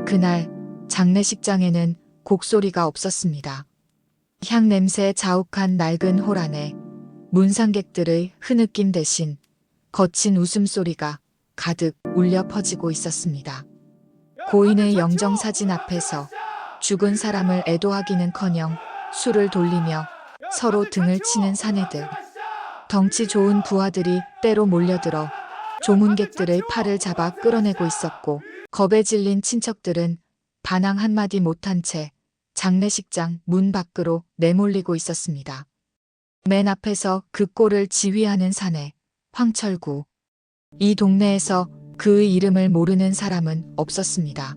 그날 장례식장에는 곡소리가 없었습니다. 향 냄새에 자욱한 낡은 홀 안에 문상객들의 흐느낌 대신 거친 웃음소리가 가득 울려 퍼지고 있었습니다. 고인의 영정사진 앞에서 죽은 사람을 애도하기는커녕 술을 돌리며 서로 등을 치는 사내들. 덩치 좋은 부하들이 때로 몰려들어 조문객들의 팔을 잡아 끌어내고 있었고, 겁에 질린 친척들은 반항 한마디 못한 채 장례식장 문 밖으로 내몰리고 있었습니다. 맨 앞에서 그 꼴을 지휘하는 사내, 황철구. 이 동네에서 그의 이름을 모르는 사람은 없었습니다.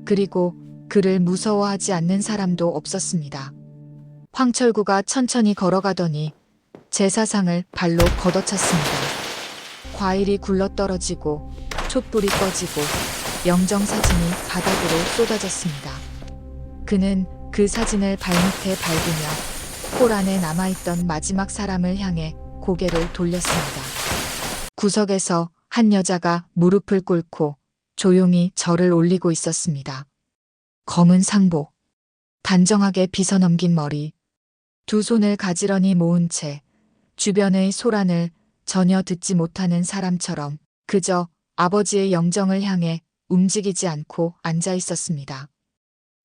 그리고 그를 무서워하지 않는 사람도 없었습니다. 황철구가 천천히 걸어가더니 제사상을 발로 걷어찼습니다. 과일이 굴러떨어지고 촛불이 꺼지고 영정사진이 바닥으로 쏟아졌습니다. 그는 그 사진을 발밑에 밟으며 홀 안에 남아있던 마지막 사람을 향해 고개를 돌렸습니다. 구석에서 한 여자가 무릎을 꿇고 조용히 절을 올리고 있었습니다. 검은 상복, 단정하게 빗어넘긴 머리, 두 손을 가지런히 모은 채 주변의 소란을 전혀 듣지 못하는 사람처럼 그저 아버지의 영정을 향해 움직이지 않고 앉아 있었습니다.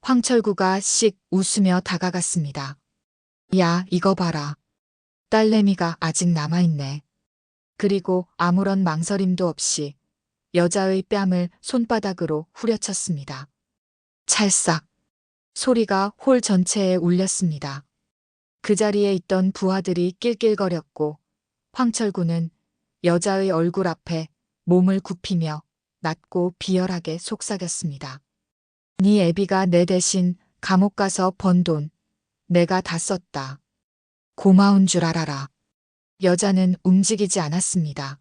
황철구가 씩 웃으며 다가갔습니다. 야, 이거 봐라. 딸내미가 아직 남아있네. 그리고 아무런 망설임도 없이 여자의 뺨을 손바닥으로 후려쳤습니다. 찰싹. 소리가 홀 전체에 울렸습니다. 그 자리에 있던 부하들이 낄낄거렸고 황철구는 여자의 얼굴 앞에 몸을 굽히며 낮고 비열하게 속삭였습니다. 네 애비가 내 대신 감옥 가서 번 돈 내가 다 썼다. 고마운 줄 알아라. 여자는 움직이지 않았습니다.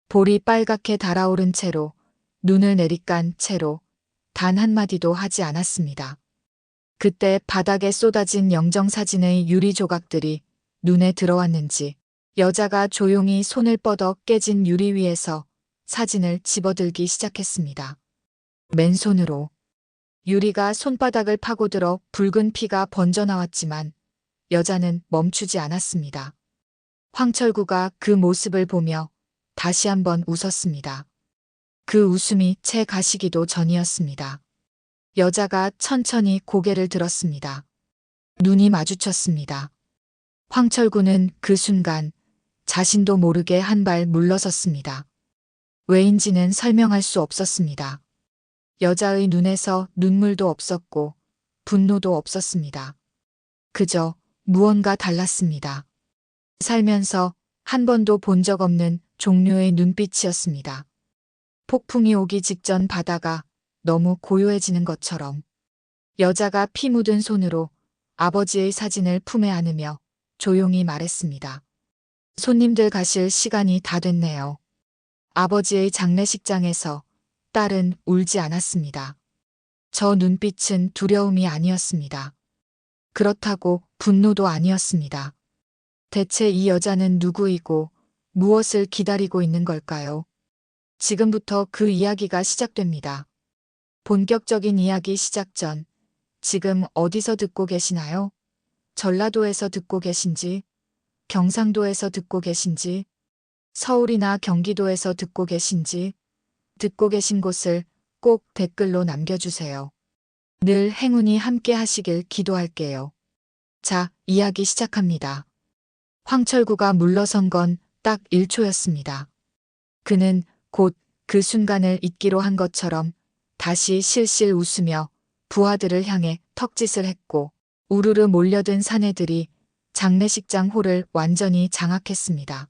볼이 빨갛게 달아오른 채로 눈을 내리깐 채로 단 한마디도 하지 않았습니다. 그때 바닥에 쏟아진 영정사진의 유리 조각들이 눈에 들어왔는지 여자가 조용히 손을 뻗어 깨진 유리 위에서 사진을 집어들기 시작했습니다. 맨손으로. 유리가 손바닥을 파고들어 붉은 피가 번져나왔지만 여자는 멈추지 않았습니다. 황철구가 그 모습을 보며 다시 한번 웃었습니다. 그 웃음이 채 가시기도 전이었습니다. 여자가 천천히 고개를 들었습니다. 눈이 마주쳤습니다. 황철구는 그 순간 자신도 모르게 한 발 물러섰습니다. 왜인지는 설명할 수 없었습니다. 여자의 눈에서 눈물도 없었고 분노도 없었습니다. 그저 무언가 달랐습니다. 살면서 한 번도 본 적 없는 종류의 눈빛이었습니다. 폭풍이 오기 직전 바다가 너무 고요해지는 것처럼. 여자가 피 묻은 손으로 아버지의 사진을 품에 안으며 조용히 말했습니다. 손님들 가실 시간이 다 됐네요. 아버지의 장례식장에서 딸은 울지 않았습니다. 저 눈빛은 두려움이 아니었습니다. 그렇다고 분노도 아니었습니다. 대체 이 여자는 누구이고 무엇을 기다리고 있는 걸까요? 지금부터 그 이야기가 시작됩니다. 본격적인 이야기 시작 전, 지금 어디서 듣고 계시나요? 전라도에서 듣고 계신지, 경상도에서 듣고 계신지, 서울이나 경기도에서 듣고 계신지, 듣고 계신 곳을 꼭 댓글로 남겨주세요. 늘 행운이 함께 하시길 기도할게요. 자, 이야기 시작합니다. 황철구가 물러선 건 딱 1초였습니다. 그는 곧 그 순간을 잊기로 한 것처럼 다시 실실 웃으며 부하들을 향해 턱짓을 했고 우르르 몰려든 사내들이 장례식장 홀을 완전히 장악했습니다.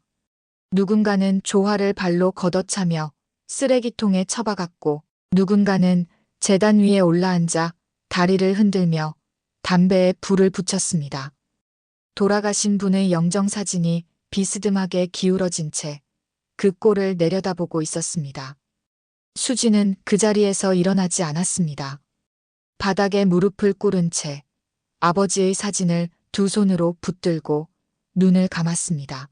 누군가는 조화를 발로 걷어차며 쓰레기통에 처박았고 누군가는 제단 위에 올라앉아 다리를 흔들며 담배에 불을 붙였습니다. 돌아가신 분의 영정사진이 비스듬하게 기울어진 채 그 꼴을 내려다보고 있었습니다. 수지는 그 자리에서 일어나지 않았습니다. 바닥에 무릎을 꿇은 채 아버지의 사진을 두 손으로 붙들고 눈을 감았습니다.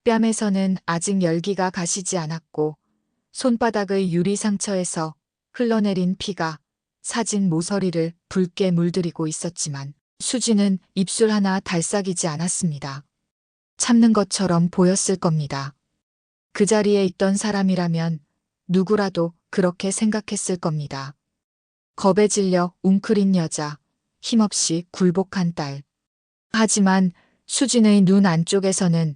뺨에서는 아직 열기가 가시지 않았고 손바닥의 유리 상처에서 흘러내린 피가 사진 모서리를 붉게 물들이고 있었지만 수지는 입술 하나 달싹이지 않았습니다. 참는 것처럼 보였을 겁니다. 그 자리에 있던 사람이라면 누구라도 그렇게 생각했을 겁니다. 겁에 질려 웅크린 여자, 힘없이 굴복한 딸. 하지만 수진의 눈 안쪽에서는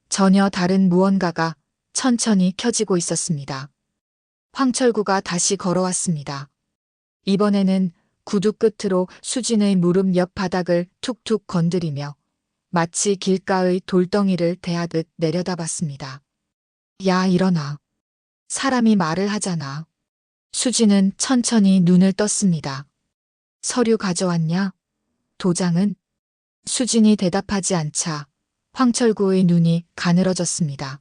전혀 다른 무언가가 천천히 켜지고 있었습니다. 황철구가 다시 걸어왔습니다. 이번에는 구두 끝으로 수진의 무릎 옆 바닥을 툭툭 건드리며 마치 길가의 돌덩이를 대하듯 내려다봤습니다. 야, 일어나. 사람이 말을 하잖아. 수진은 천천히 눈을 떴습니다. 서류 가져왔냐? 도장은? 수진이 대답하지 않자 황철구의 눈이 가늘어졌습니다.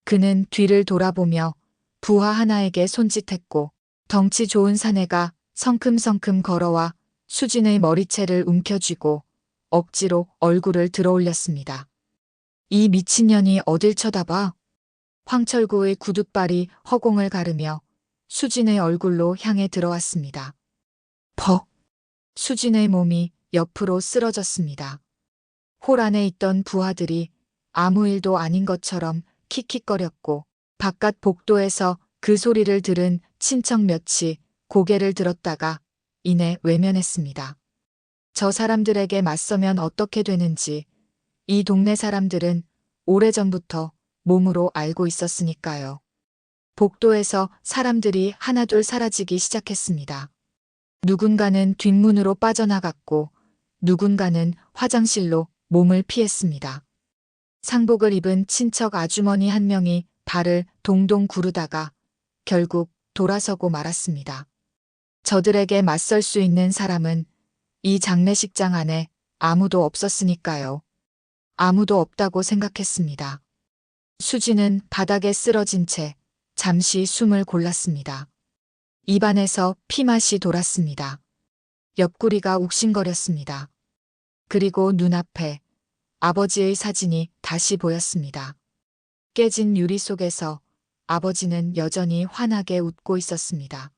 그는 뒤를 돌아보며 부하 하나에게 손짓했고 덩치 좋은 사내가 성큼성큼 걸어와 수진의 머리채를 움켜쥐고 억지로 얼굴을 들어올렸습니다. 이 미친년이 어딜 쳐다봐? 황철구의 구둣발이 허공을 가르며 수진의 얼굴로 향해 들어왔습니다. 퍽! 수진의 몸이 옆으로 쓰러졌습니다. 홀 안에 있던 부하들이 아무 일도 아닌 것처럼 킥킥거렸고 바깥 복도에서 그 소리를 들은 친척 몇이 고개를 들었다가 이내 외면했습니다. 저 사람들에게 맞서면 어떻게 되는지 이 동네 사람들은 오래전부터 몸으로 알고 있었으니까요. 복도에서 사람들이 하나둘 사라지기 시작했습니다. 누군가는 뒷문으로 빠져나갔고 누군가는 화장실로 몸을 피했습니다. 상복을 입은 친척 아주머니 한 명이 발을 동동 구르다가 결국 돌아서고 말았습니다. 저들에게 맞설 수 있는 사람은 이 장례식장 안에 아무도 없었으니까요. 아무도 없다고 생각했습니다. 수지는 바닥에 쓰러진 채 잠시 숨을 골랐습니다. 입안에서 피맛이 돌았습니다. 옆구리가 욱신거렸습니다. 그리고 눈앞에 아버지의 사진이 다시 보였습니다. 깨진 유리 속에서 아버지는 여전히 환하게 웃고 있었습니다.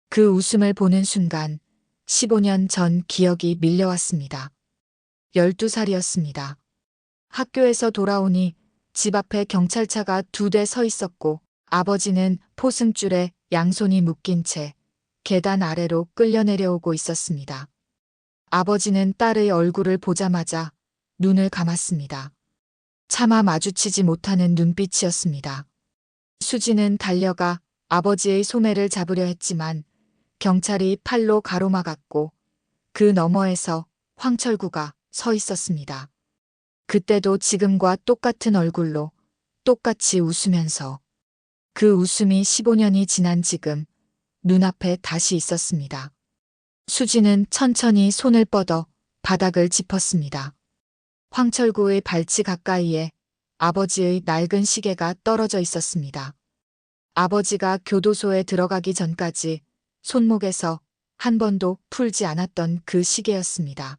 그 웃음을 보는 순간 15년 전 기억이 밀려왔습니다. 12살이었습니다. 학교에서 돌아오니 집 앞에 경찰차가 2대 서 있었고 아버지는 포승줄에 양손이 묶인 채 계단 아래로 끌려 내려오고 있었습니다. 아버지는 딸의 얼굴을 보자마자 눈을 감았습니다. 차마 마주치지 못하는 눈빛이었습니다. 수지는 달려가 아버지의 소매를 잡으려 했지만 경찰이 팔로 가로막았고 그 너머에서 황철구가 서 있었습니다. 그때도 지금과 똑같은 얼굴로 똑같이 웃으면서 그 웃음이 15년이 지난 지금 눈앞에 다시 있었습니다. 수지는 천천히 손을 뻗어 바닥을 짚었습니다. 황철구의 발치 가까이에 아버지의 낡은 시계가 떨어져 있었습니다. 아버지가 교도소에 들어가기 전까지 손목에서 한 번도 풀지 않았던 그 시계였습니다.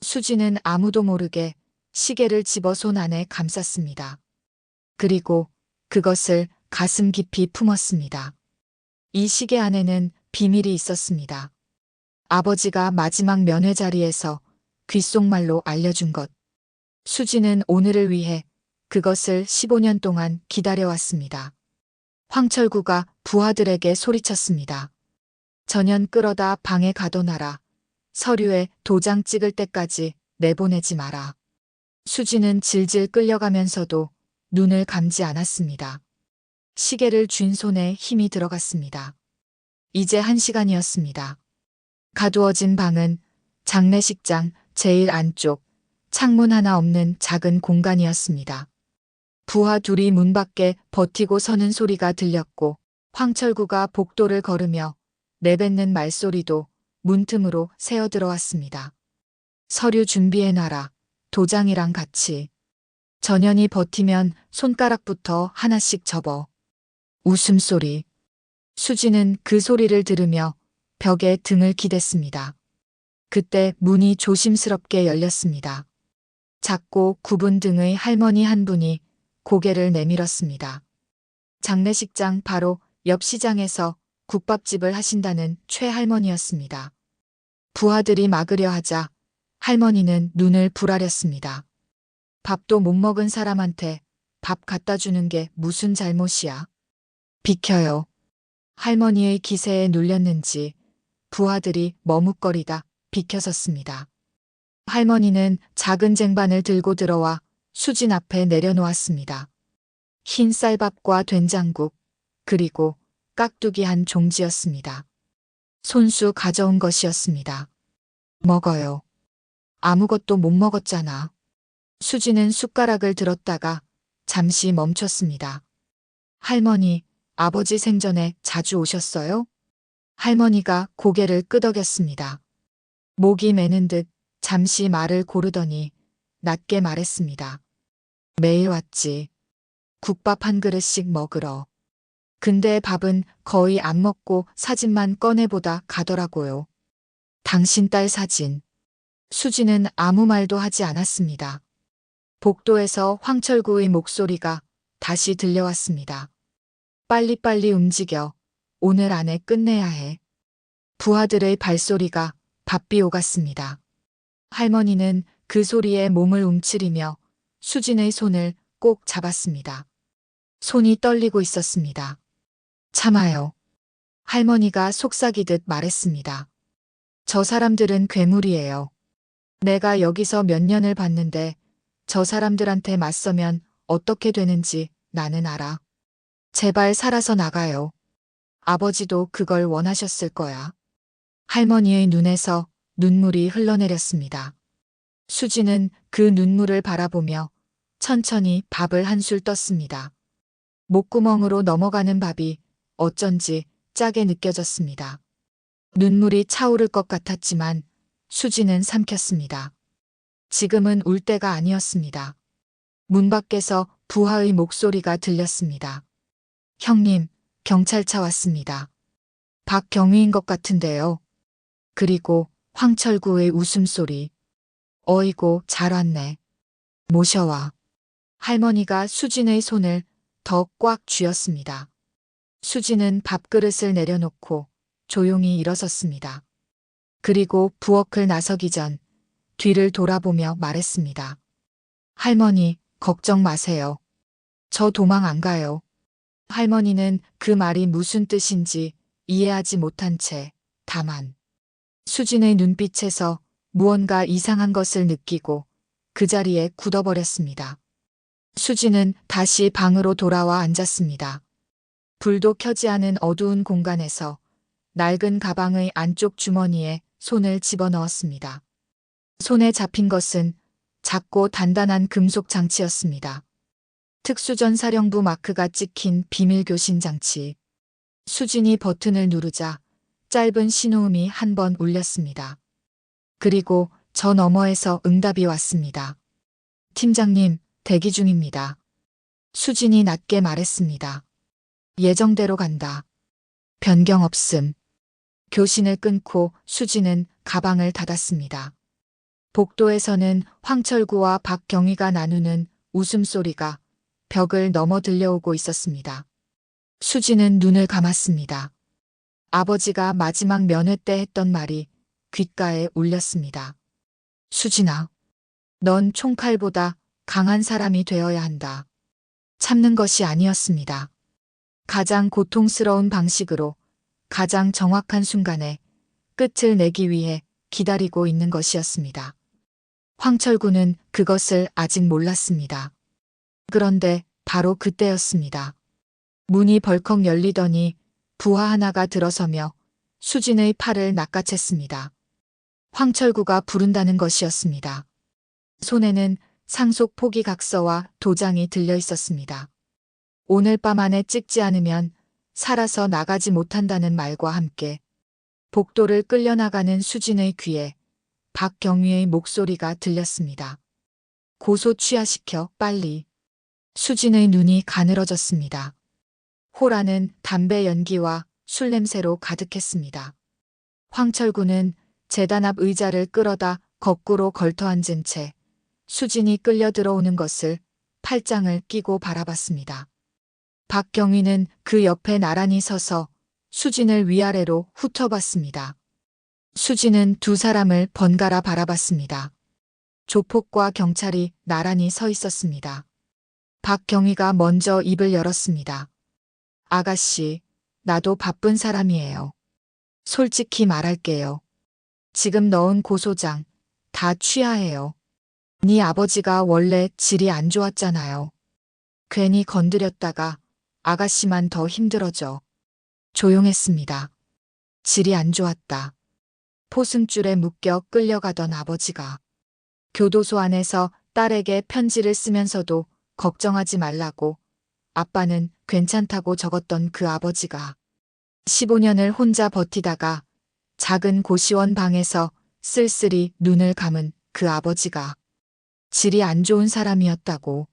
수지는 아무도 모르게 시계를 집어 손 안에 감쌌습니다. 그리고 그것을 가슴 깊이 품었습니다. 이 시계 안에는 비밀이 있었습니다. 아버지가 마지막 면회 자리에서 귓속말로 알려준 것. 수지는 오늘을 위해 그것을 15년 동안 기다려왔습니다. 황철구가 부하들에게 소리쳤습니다. 전현 끌어다 방에 가둬놔라. 서류에 도장 찍을 때까지 내보내지 마라. 수지는 질질 끌려가면서도 눈을 감지 않았습니다. 시계를 쥔 손에 힘이 들어갔습니다. 이제 1시간이었습니다. 가두어진 방은 장례식장 제일 안쪽 창문 하나 없는 작은 공간이었습니다. 부하 둘이 문 밖에 버티고 서는 소리가 들렸고 황철구가 복도를 걸으며 내뱉는 말소리도 문틈으로 새어 들어왔습니다. 서류 준비해놔라. 도장이랑 같이. 전현이 버티면 손가락부터 하나씩 접어. 웃음소리. 수지는 그 소리를 들으며 벽에 등을 기댔습니다. 그때 문이 조심스럽게 열렸습니다. 작고 굽은 등의 할머니 한 분이 고개를 내밀었습니다. 장례식장 바로 옆 시장에서 국밥집을 하신다는 최할머니였습니다. 부하들이 막으려 하자 할머니는 눈을 부라렸습니다. 밥도 못 먹은 사람한테 밥 갖다 주는 게 무슨 잘못이야. 비켜요. 할머니의 기세에 눌렸는지 부하들이 머뭇거리다 비켜섰습니다. 할머니는 작은 쟁반을 들고 들어와 수진 앞에 내려놓았습니다. 흰 쌀밥과 된장국, 그리고 깍두기 한 종지였습니다. 손수 가져온 것이었습니다. 먹어요. 아무것도 못 먹었잖아. 수지는 숟가락을 들었다가 잠시 멈췄습니다. 할머니, 아버지 생전에 자주 오셨어요? 할머니가 고개를 끄덕였습니다. 목이 메는 듯 잠시 말을 고르더니 낮게 말했습니다. 매일 왔지. 국밥 한 그릇씩 먹으러. 근데 밥은 거의 안 먹고 사진만 꺼내보다 가더라고요. 당신 딸 사진. 수지는 아무 말도 하지 않았습니다. 복도에서 황철구의 목소리가 다시 들려왔습니다. 빨리빨리 움직여. 오늘 안에 끝내야 해. 부하들의 발소리가 바삐 오갔습니다. 할머니는 그 소리에 몸을 움츠리며 수진의 손을 꼭 잡았습니다. 손이 떨리고 있었습니다. 참아요. 할머니가 속삭이듯 말했습니다. 저 사람들은 괴물이에요. 내가 여기서 몇 년을 봤는데 저 사람들한테 맞서면 어떻게 되는지 나는 알아. 제발 살아서 나가요. 아버지도 그걸 원하셨을 거야. 할머니의 눈에서 눈물이 흘러내렸습니다. 수지는 그 눈물을 바라보며 천천히 밥을 한술 떴습니다. 목구멍으로 넘어가는 밥이 어쩐지 짜게 느껴졌습니다. 눈물이 차오를 것 같았지만 수지는 삼켰습니다. 지금은 울 때가 아니었습니다. 문 밖에서 부하의 목소리가 들렸습니다. 형님, 경찰차 왔습니다. 박경위인 것 같은데요. 그리고 황철구의 웃음소리. 어이고, 잘 왔네. 모셔와. 할머니가 수진의 손을 더 꽉 쥐었습니다. 수진은 밥그릇을 내려놓고 조용히 일어섰습니다. 그리고 부엌을 나서기 전 뒤를 돌아보며 말했습니다. 할머니, 걱정 마세요. 저 도망 안 가요. 할머니는 그 말이 무슨 뜻인지 이해하지 못한 채 다만 수진의 눈빛에서 무언가 이상한 것을 느끼고 그 자리에 굳어버렸습니다. 수진은 다시 방으로 돌아와 앉았습니다. 불도 켜지 않은 어두운 공간에서 낡은 가방의 안쪽 주머니에 손을 집어넣었습니다. 손에 잡힌 것은 작고 단단한 금속 장치였습니다. 특수전사령부 마크가 찍힌 비밀교신 장치. 수진이 버튼을 누르자 짧은 신호음이 한 번 울렸습니다. 그리고 저 너머에서 응답이 왔습니다. 팀장님, 대기 중입니다. 수진이 낮게 말했습니다. 예정대로 간다. 변경 없음. 교신을 끊고 수진은 가방을 닫았습니다. 복도에서는 황철구와 박경위가 나누는 웃음소리가 벽을 넘어 들려오고 있었습니다. 수진은 눈을 감았습니다. 아버지가 마지막 면회 때 했던 말이 귓가에 울렸습니다. 수진아, 넌 총칼보다 강한 사람이 되어야 한다. 참는 것이 아니었습니다. 가장 고통스러운 방식으로 가장 정확한 순간에 끝을 내기 위해 기다리고 있는 것이었습니다. 황철구는 그것을 아직 몰랐습니다. 그런데 바로 그때였습니다. 문이 벌컥 열리더니 부하 하나가 들어서며 수진의 팔을 낚아챘습니다. 황철구가 부른다는 것이었습니다. 손에는 상속 포기 각서와 도장이 들려 있었습니다. 오늘 밤 안에 찍지 않으면 살아서 나가지 못한다는 말과 함께 복도를 끌려나가는 수진의 귀에 박경위의 목소리가 들렸습니다. 고소 취하시켜 빨리. 수진의 눈이 가늘어졌습니다. 홀안은 담배 연기와 술 냄새로 가득했습니다. 황철구는 재단 앞 의자를 끌어다 거꾸로 걸터앉은 채 수진이 끌려 들어오는 것을 팔짱을 끼고 바라봤습니다. 박경위는 그 옆에 나란히 서서 수진을 위아래로 훑어봤습니다. 수진은 두 사람을 번갈아 바라봤습니다. 조폭과 경찰이 나란히 서 있었습니다. 박경희가 먼저 입을 열었습니다. 아가씨, 나도 바쁜 사람이에요. 솔직히 말할게요. 지금 넣은 고소장 다 취하해요. 네 아버지가 원래 질이 안 좋았잖아요. 괜히 건드렸다가 아가씨만 더 힘들어져. 조용했습니다. 질이 안 좋았다. 포승줄에 묶여 끌려가던 아버지가 교도소 안에서 딸에게 편지를 쓰면서도 걱정하지 말라고 아빠는 괜찮다고 적었던 그 아버지가 15년을 혼자 버티다가 작은 고시원 방에서 쓸쓸히 눈을 감은 그 아버지가 질이 안 좋은 사람이었다고.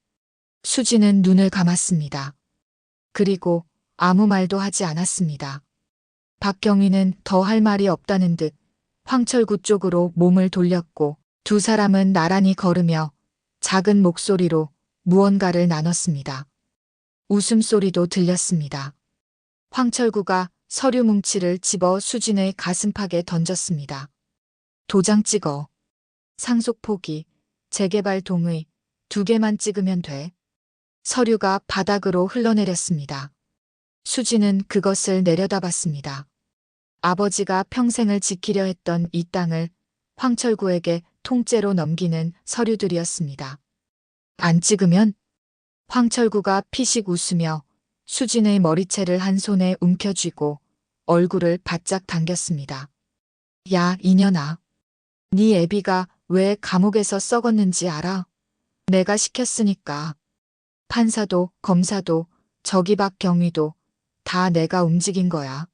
수지는 눈을 감았습니다. 그리고 아무 말도 하지 않았습니다. 박경희는 더 할 말이 없다는 듯 황철구 쪽으로 몸을 돌렸고 두 사람은 나란히 걸으며 작은 목소리로 무언가를 나눴습니다. 웃음소리도 들렸습니다. 황철구가 서류 뭉치를 집어 수진의 가슴팍에 던졌습니다. 도장 찍어. 상속 포기, 재개발 동의 2개만 찍으면 돼. 서류가 바닥으로 흘러내렸습니다. 수진은 그것을 내려다봤습니다. 아버지가 평생을 지키려 했던 이 땅을 황철구에게 통째로 넘기는 서류들이었습니다. 안 찍으면? 황철구가 피식 웃으며 수진의 머리채를 한 손에 움켜쥐고 얼굴을 바짝 당겼습니다. 야, 이년아. 네 애비가 왜 감옥에서 썩었는지 알아? 내가 시켰으니까. 판사도 검사도 저기 박경희도 다 내가 움직인 거야.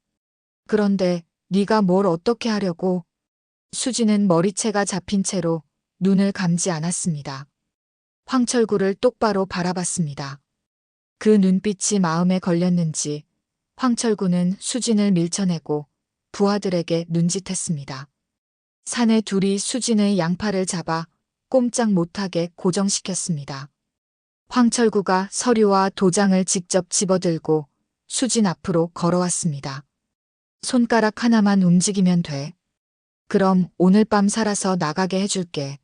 그런데 네가 뭘 어떻게 하려고? 수지는 머리채가 잡힌 채로 눈을 감지 않았습니다. 황철구를 똑바로 바라봤습니다. 그 눈빛이 마음에 걸렸는지 황철구는 수진을 밀쳐내고 부하들에게 눈짓했습니다. 사내 둘이 수진의 양팔을 잡아 꼼짝 못하게 고정시켰습니다. 황철구가 서류와 도장을 직접 집어들고 수진 앞으로 걸어왔습니다. 손가락 하나만 움직이면 돼. 그럼 오늘 밤 살아서 나가게 해줄게.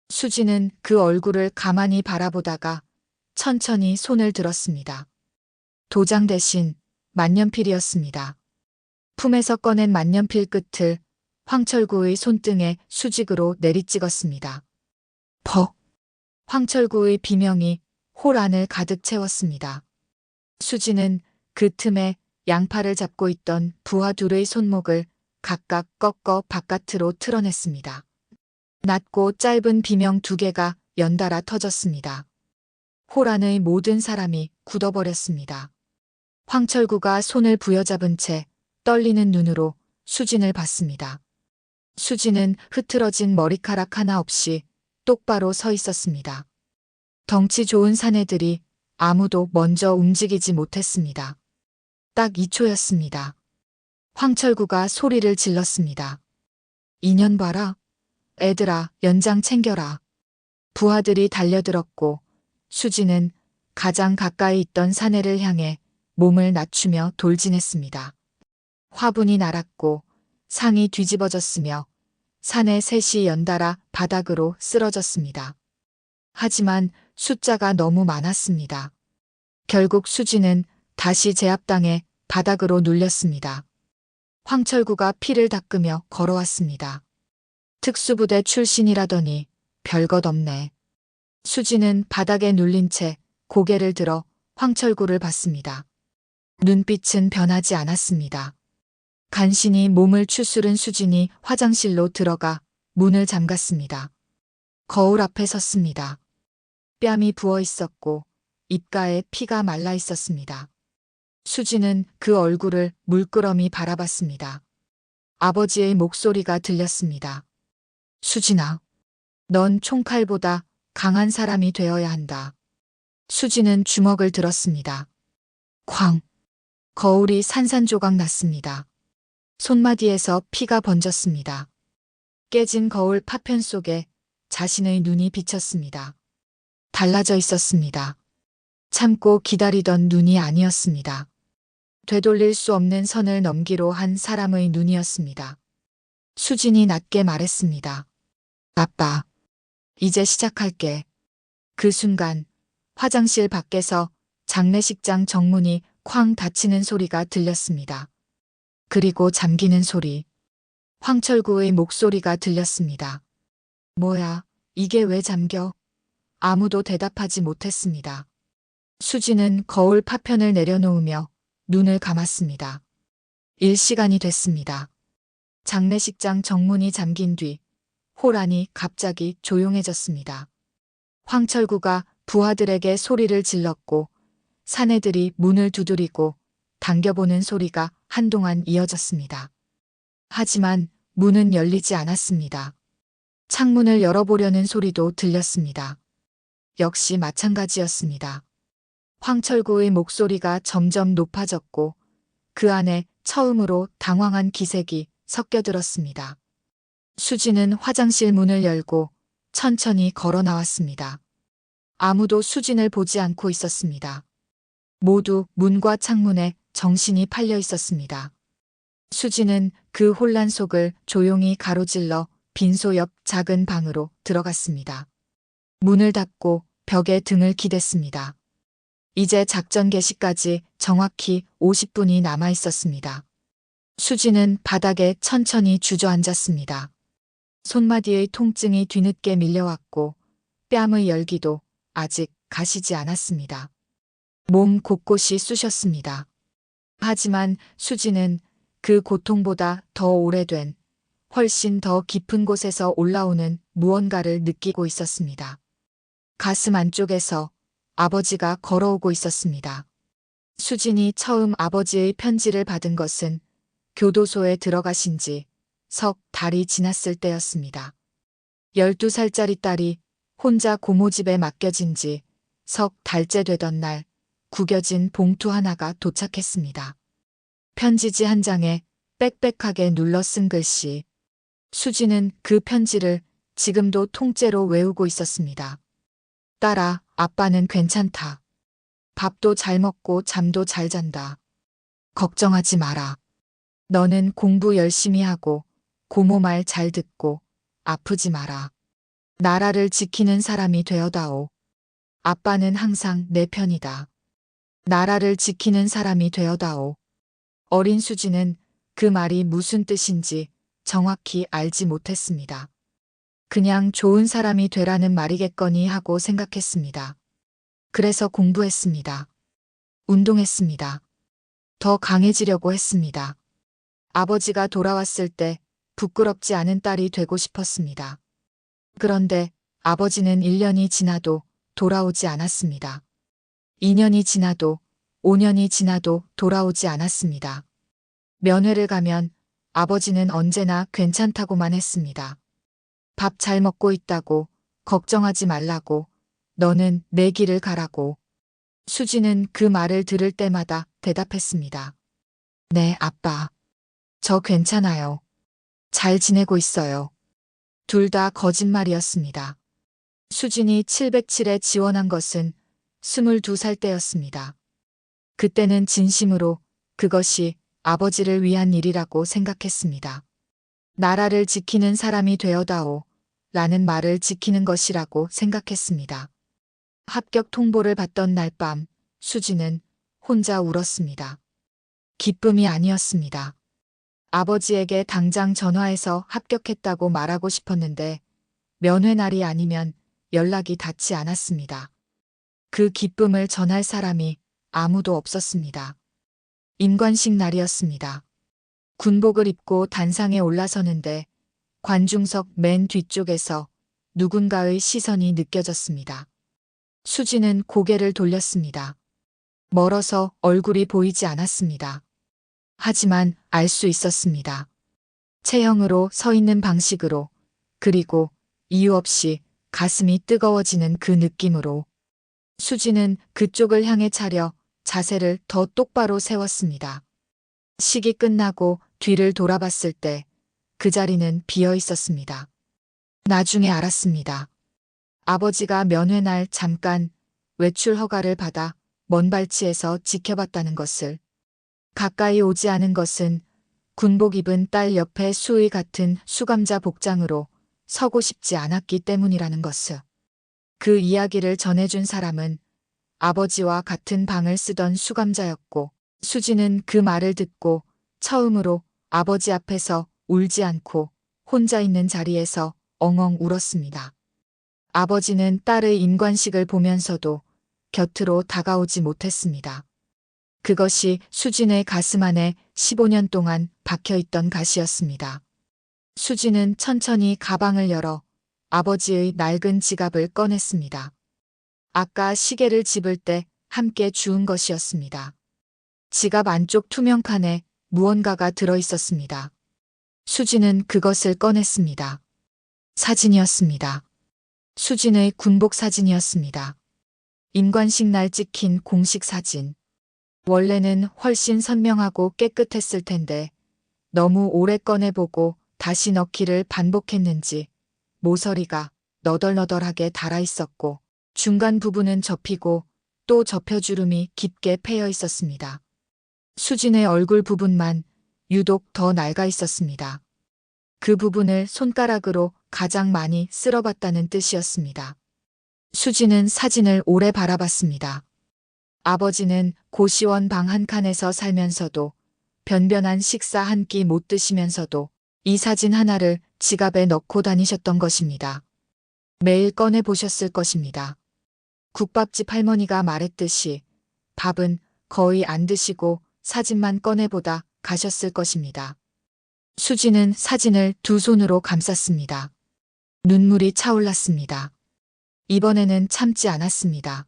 수진은 그 얼굴을 가만히 바라보다가 천천히 손을 들었습니다. 도장 대신 만년필이었습니다. 품에서 꺼낸 만년필 끝을 황철구의 손등에 수직으로 내리찍었습니다. 퍽! 황철구의 비명이 홀 안을 가득 채웠습니다. 수진은 그 틈에 양팔을 잡고 있던 부하 둘의 손목을 각각 꺾어 바깥으로 틀어냈습니다. 낮고 짧은 비명 2개가 연달아 터졌습니다. 홀 안의 모든 사람이 굳어버렸습니다. 황철구가 손을 부여잡은 채 떨리는 눈으로 수진을 봤습니다. 수진은 흐트러진 머리카락 하나 없이 똑바로 서 있었습니다. 덩치 좋은 사내들이 아무도 먼저 움직이지 못했습니다. 딱 2초였습니다. 황철구가 소리를 질렀습니다. 인연 봐라. 애들아, 연장 챙겨라. 부하들이 달려들었고 수진은 가장 가까이 있던 사내를 향해 몸을 낮추며 돌진했습니다. 화분이 날았고 상이 뒤집어졌으며 사내 셋이 연달아 바닥으로 쓰러졌습니다. 하지만 숫자가 너무 많았습니다. 결국 수진은 다시 제압당해 바닥으로 눌렸습니다. 황철구가 피를 닦으며 걸어왔습니다. 특수부대 출신이라더니 별것 없네. 수진은 바닥에 눌린 채 고개를 들어 황철구를 봤습니다. 눈빛은 변하지 않았습니다. 간신히 몸을 추스른 수진이 화장실로 들어가 문을 잠갔습니다. 거울 앞에 섰습니다. 뺨이 부어 있었고 입가에 피가 말라 있었습니다. 수진은 그 얼굴을 물끄러미 바라봤습니다. 아버지의 목소리가 들렸습니다. 수진아, 넌 총칼보다 강한 사람이 되어야 한다. 수진은 주먹을 들었습니다. 쾅! 거울이 산산조각 났습니다. 손마디에서 피가 번졌습니다. 깨진 거울 파편 속에 자신의 눈이 비쳤습니다. 달라져 있었습니다. 참고 기다리던 눈이 아니었습니다. 되돌릴 수 없는 선을 넘기로 한 사람의 눈이었습니다. 수진이 낮게 말했습니다. 아빠, 이제 시작할게. 그 순간 화장실 밖에서 장례식장 정문이 쾅 닫히는 소리가 들렸습니다. 그리고 잠기는 소리. 황철구의 목소리가 들렸습니다. 뭐야, 이게 왜 잠겨? 아무도 대답하지 못했습니다. 수지는 거울 파편을 내려놓으며 눈을 감았습니다. 일시간이 됐습니다. 장례식장 정문이 잠긴 뒤 홀 안이 갑자기 조용해졌습니다. 황철구가 부하들에게 소리를 질렀고 사내들이 문을 두드리고 당겨보는 소리가 한동안 이어졌습니다. 하지만 문은 열리지 않았습니다. 창문을 열어보려는 소리도 들렸습니다. 역시 마찬가지였습니다. 황철구의 목소리가 점점 높아졌고 그 안에 처음으로 당황한 기색이 섞여들었습니다. 수지는 화장실 문을 열고 천천히 걸어 나왔습니다. 아무도 수진을 보지 않고 있었습니다. 모두 문과 창문에 정신이 팔려 있었습니다. 수지는 그 혼란 속을 조용히 가로질러 빈소 옆 작은 방으로 들어갔습니다. 문을 닫고 벽에 등을 기댔습니다. 이제 작전 개시까지 정확히 50분이 남아 있었습니다. 수지는 바닥에 천천히 주저앉았습니다. 손마디의 통증이 뒤늦게 밀려왔고 뺨의 열기도 아직 가시지 않았습니다. 몸 곳곳이 쑤셨습니다. 하지만 수지는 그 고통보다 더 오래된, 훨씬 더 깊은 곳에서 올라오는 무언가를 느끼고 있었습니다. 가슴 안쪽에서 아버지가 걸어오고 있었습니다. 수진이 처음 아버지의 편지를 받은 것은 교도소에 들어가신 지 석 달이 지났을 때였습니다. 12살짜리 딸이 혼자 고모집에 맡겨진 지 석 달째 되던 날 구겨진 봉투 하나가 도착했습니다. 편지지 한 장에 빽빽하게 눌러 쓴 글씨. 수지는 그 편지를 지금도 통째로 외우고 있었습니다. 딸아, 아빠는 괜찮다. 밥도 잘 먹고 잠도 잘 잔다. 걱정하지 마라. 너는 공부 열심히 하고 고모 말 잘 듣고 아프지 마라. 나라를 지키는 사람이 되어다오. 아빠는 항상 내 편이다. 나라를 지키는 사람이 되어다오. 어린 수지는 그 말이 무슨 뜻인지 정확히 알지 못했습니다. 그냥 좋은 사람이 되라는 말이겠거니 하고 생각했습니다. 그래서 공부했습니다. 운동했습니다. 더 강해지려고 했습니다. 아버지가 돌아왔을 때 부끄럽지 않은 딸이 되고 싶었습니다. 그런데 아버지는 1년이 지나도 돌아오지 않았습니다. 2년이 지나도 5년이 지나도 돌아오지 않았습니다. 면회를 가면 아버지는 언제나 괜찮다고만 했습니다. 밥 잘 먹고 있다고, 걱정하지 말라고, 너는 내 길을 가라고. 수지는 그 말을 들을 때마다 대답했습니다. 네, 아빠. 저 괜찮아요. 잘 지내고 있어요. 둘 다 거짓말이었습니다. 수진이 707에 지원한 것은 22살 때였습니다. 그때는 진심으로 그것이 아버지를 위한 일이라고 생각했습니다. 나라를 지키는 사람이 되어다오 라는 말을 지키는 것이라고 생각했습니다. 합격 통보를 받던 날 밤 수지는 혼자 울었습니다. 기쁨이 아니었습니다. 아버지에게 당장 전화해서 합격했다고 말하고 싶었는데 면회 날이 아니면 연락이 닿지 않았습니다. 그 기쁨을 전할 사람이 아무도 없었습니다. 임관식 날이었습니다. 군복을 입고 단상에 올라서는데 관중석 맨 뒤쪽에서 누군가의 시선이 느껴졌습니다. 수지는 고개를 돌렸습니다. 멀어서 얼굴이 보이지 않았습니다. 하지만 알 수 있었습니다. 체형으로 서 있는 방식으로, 그리고 이유 없이 가슴이 뜨거워지는 그 느낌으로. 수지는 그쪽을 향해 차려 자세를 더 똑바로 세웠습니다. 식이 끝나고 뒤를 돌아봤을 때 그 자리는 비어 있었습니다. 나중에 알았습니다. 아버지가 면회날 잠깐 외출 허가를 받아 먼 발치에서 지켜봤다는 것을. 가까이 오지 않은 것은 군복 입은 딸 옆에 수의 같은 수감자 복장으로 서고 싶지 않았기 때문이라는 것을. 그 이야기를 전해준 사람은 아버지와 같은 방을 쓰던 수감자였고, 수지는 그 말을 듣고 처음으로 아버지 앞에서 울지 않고 혼자 있는 자리에서 엉엉 울었습니다. 아버지는 딸의 임관식을 보면서도 곁으로 다가오지 못했습니다. 그것이 수진의 가슴 안에 15년 동안 박혀있던 가시였습니다. 수진은 천천히 가방을 열어 아버지의 낡은 지갑을 꺼냈습니다. 아까 시계를 집을 때 함께 주운 것이었습니다. 지갑 안쪽 투명 칸에 무언가가 들어있었습니다. 수진은 그것을 꺼냈습니다. 사진이었습니다. 수진의 군복 사진이었습니다. 임관식 날 찍힌 공식 사진. 원래는 훨씬 선명하고 깨끗했을 텐데 너무 오래 꺼내보고 다시 넣기를 반복했는지 모서리가 너덜너덜하게 달아 있었고 중간 부분은 접히고 또 접혀주름이 깊게 패여 있었습니다. 수진의 얼굴 부분만 유독 더 낡아 있었습니다. 그 부분을 손가락으로 가장 많이 쓸어봤다는 뜻이었습니다. 수진은 사진을 오래 바라봤습니다. 아버지는 고시원 방 한 칸에서 살면서도 변변한 식사 한 끼 못 드시면서도 이 사진 하나를 지갑에 넣고 다니셨던 것입니다. 매일 꺼내 보셨을 것입니다. 국밥집 할머니가 말했듯이 밥은 거의 안 드시고 사진만 꺼내보다 가셨을 것입니다. 수지는 사진을 두 손으로 감쌌습니다. 눈물이 차올랐습니다. 이번에는 참지 않았습니다.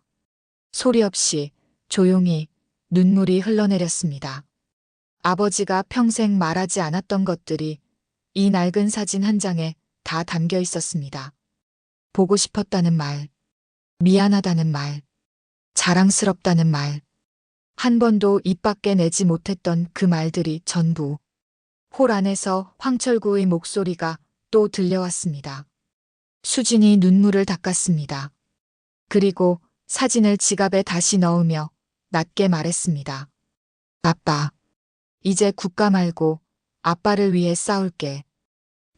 소리 없이 조용히 눈물이 흘러내렸습니다. 아버지가 평생 말하지 않았던 것들이 이 낡은 사진 한 장에 다 담겨 있었습니다. 보고 싶었다는 말, 미안하다는 말, 자랑스럽다는 말, 한 번도 입 밖에 내지 못했던 그 말들이 전부. 홀 안에서 황철구의 목소리가 또 들려왔습니다. 수진이 눈물을 닦았습니다. 그리고 사진을 지갑에 다시 넣으며 낮게 말했습니다. 아빠, 이제 국가 말고 아빠를 위해 싸울게.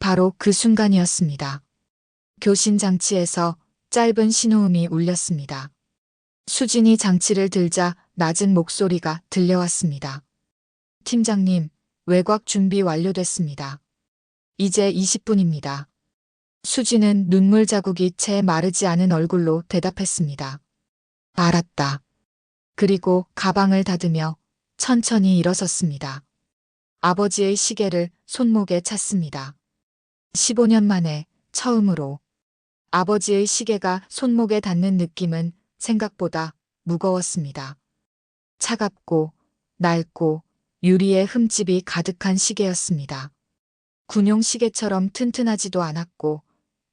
바로 그 순간이었습니다. 교신 장치에서 짧은 신호음이 울렸습니다. 수진이 장치를 들자 낮은 목소리가 들려왔습니다. 팀장님, 외곽 준비 완료됐습니다. 이제 20분입니다. 수진은 눈물 자국이 채 마르지 않은 얼굴로 대답했습니다. 알았다. 그리고 가방을 닫으며 천천히 일어섰습니다. 아버지의 시계를 손목에 찼습니다. 15년 만에 처음으로 아버지의 시계가 손목에 닿는 느낌은 생각보다 무거웠습니다. 차갑고 낡고 유리에 흠집이 가득한 시계였습니다. 군용 시계처럼 튼튼하지도 않았고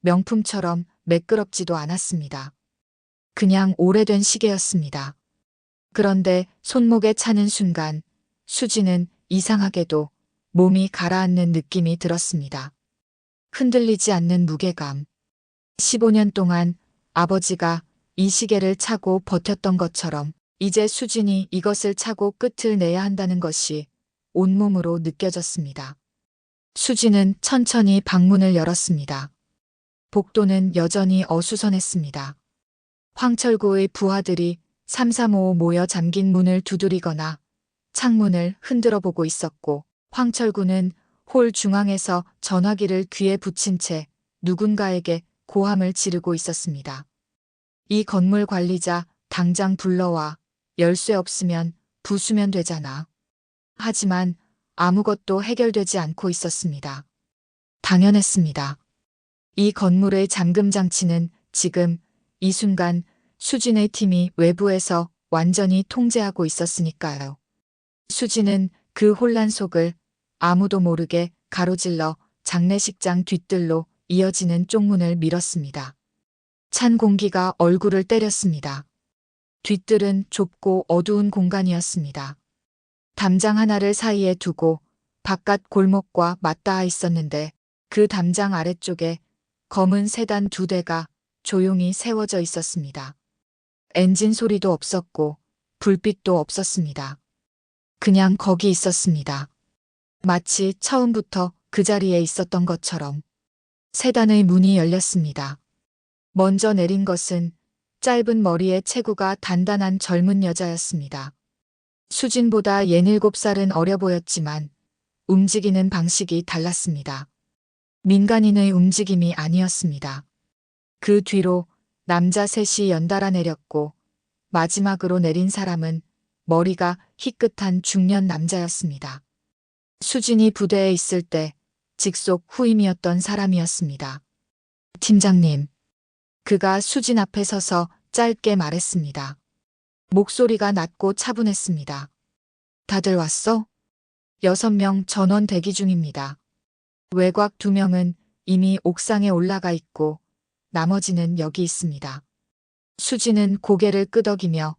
명품처럼 매끄럽지도 않았습니다. 그냥 오래된 시계였습니다. 그런데 손목에 차는 순간 수지는 이상하게도 몸이 가라앉는 느낌이 들었습니다. 흔들리지 않는 무게감. 15년 동안 아버지가 이 시계를 차고 버텼던 것처럼 이제 수진이 이것을 차고 끝을 내야 한다는 것이 온몸으로 느껴졌습니다. 수진은 천천히 방문을 열었습니다. 복도는 여전히 어수선했습니다. 황철구의 부하들이 삼삼오오 모여 잠긴 문을 두드리거나 창문을 흔들어 보고 있었고 황철구는 홀 중앙에서 전화기를 귀에 붙인 채 누군가에게 고함을 지르고 있었습니다. 이 건물 관리자 당장 불러와. 열쇠 없으면 부수면 되잖아. 하지만 아무것도 해결되지 않고 있었습니다. 당연했습니다. 이 건물의 잠금 장치는 지금 이 순간 수진의 팀이 외부에서 완전히 통제하고 있었으니까요. 수진은 그 혼란 속을 아무도 모르게 가로질러 장례식장 뒷뜰로 이어지는 쪽문을 밀었습니다. 찬 공기가 얼굴을 때렸습니다. 뒷뜰은 좁고 어두운 공간이었습니다. 담장 하나를 사이에 두고 바깥 골목과 맞닿아 있었는데 그 담장 아래쪽에 검은 세단 2대가 조용히 세워져 있었습니다. 엔진 소리도 없었고 불빛도 없었습니다. 그냥 거기 있었습니다. 마치 처음부터 그 자리에 있었던 것처럼. 세단의 문이 열렸습니다. 먼저 내린 것은 짧은 머리에 체구가 단단한 젊은 여자였습니다. 수진보다 67살은 어려 보였지만 움직이는 방식이 달랐습니다. 민간인의 움직임이 아니었습니다. 그 뒤로 남자 셋이 연달아 내렸고 마지막으로 내린 사람은 머리가 희끗한 중년 남자였습니다. 수진이 부대에 있을 때 직속 후임이었던 사람이었습니다. 팀장님. 그가 수진 앞에 서서 짧게 말했습니다. 목소리가 낮고 차분했습니다. 다들 왔어? 6명 전원 대기 중입니다. 외곽 2명은 이미 옥상에 올라가 있고 나머지는 여기 있습니다. 수진은 고개를 끄덕이며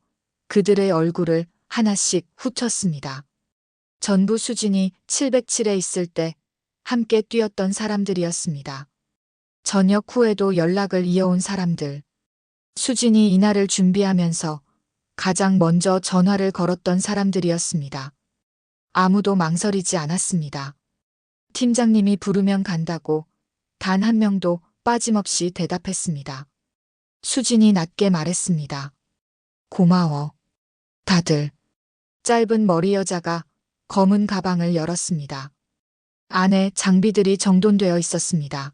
그들의 얼굴을 하나씩 훑었습니다. 전부 수진이 707에 있을 때 함께 뛰었던 사람들이었습니다. 저녁 후에도 연락을 이어온 사람들. 수진이 이날을 준비하면서 가장 먼저 전화를 걸었던 사람들이었습니다. 아무도 망설이지 않았습니다. 팀장님이 부르면 간다고 단 한 명도 빠짐없이 대답했습니다. 수진이 낮게 말했습니다. 고마워. 다들. 짧은 머리 여자가 검은 가방을 열었습니다. 안에 장비들이 정돈되어 있었습니다.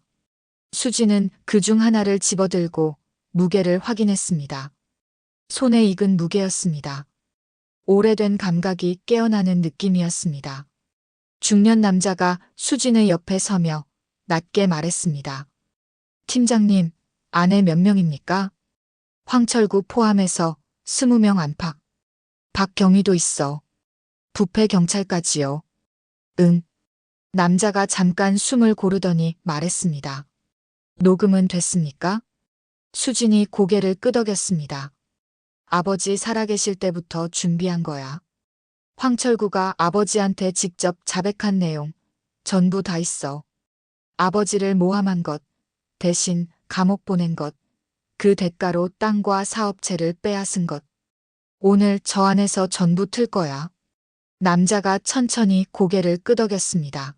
수진은 그중 하나를 집어들고 무게를 확인했습니다. 손에 익은 무게였습니다. 오래된 감각이 깨어나는 느낌이었습니다. 중년 남자가 수진의 옆에 서며 낮게 말했습니다. 팀장님, 안에 몇 명입니까? 황철구 포함해서 20명 안팎. 박경희도 있어. 부패 경찰까지요. 응. 남자가 잠깐 숨을 고르더니 말했습니다. 녹음은 됐습니까? 수진이 고개를 끄덕였습니다. 아버지 살아계실 때부터 준비한 거야. 황철구가 아버지한테 직접 자백한 내용 전부 다 있어. 아버지를 모함한 것, 대신 감옥 보낸 것, 그 대가로 땅과 사업체를 빼앗은 것. 오늘 저 안에서 전부 틀 거야. 남자가 천천히 고개를 끄덕였습니다.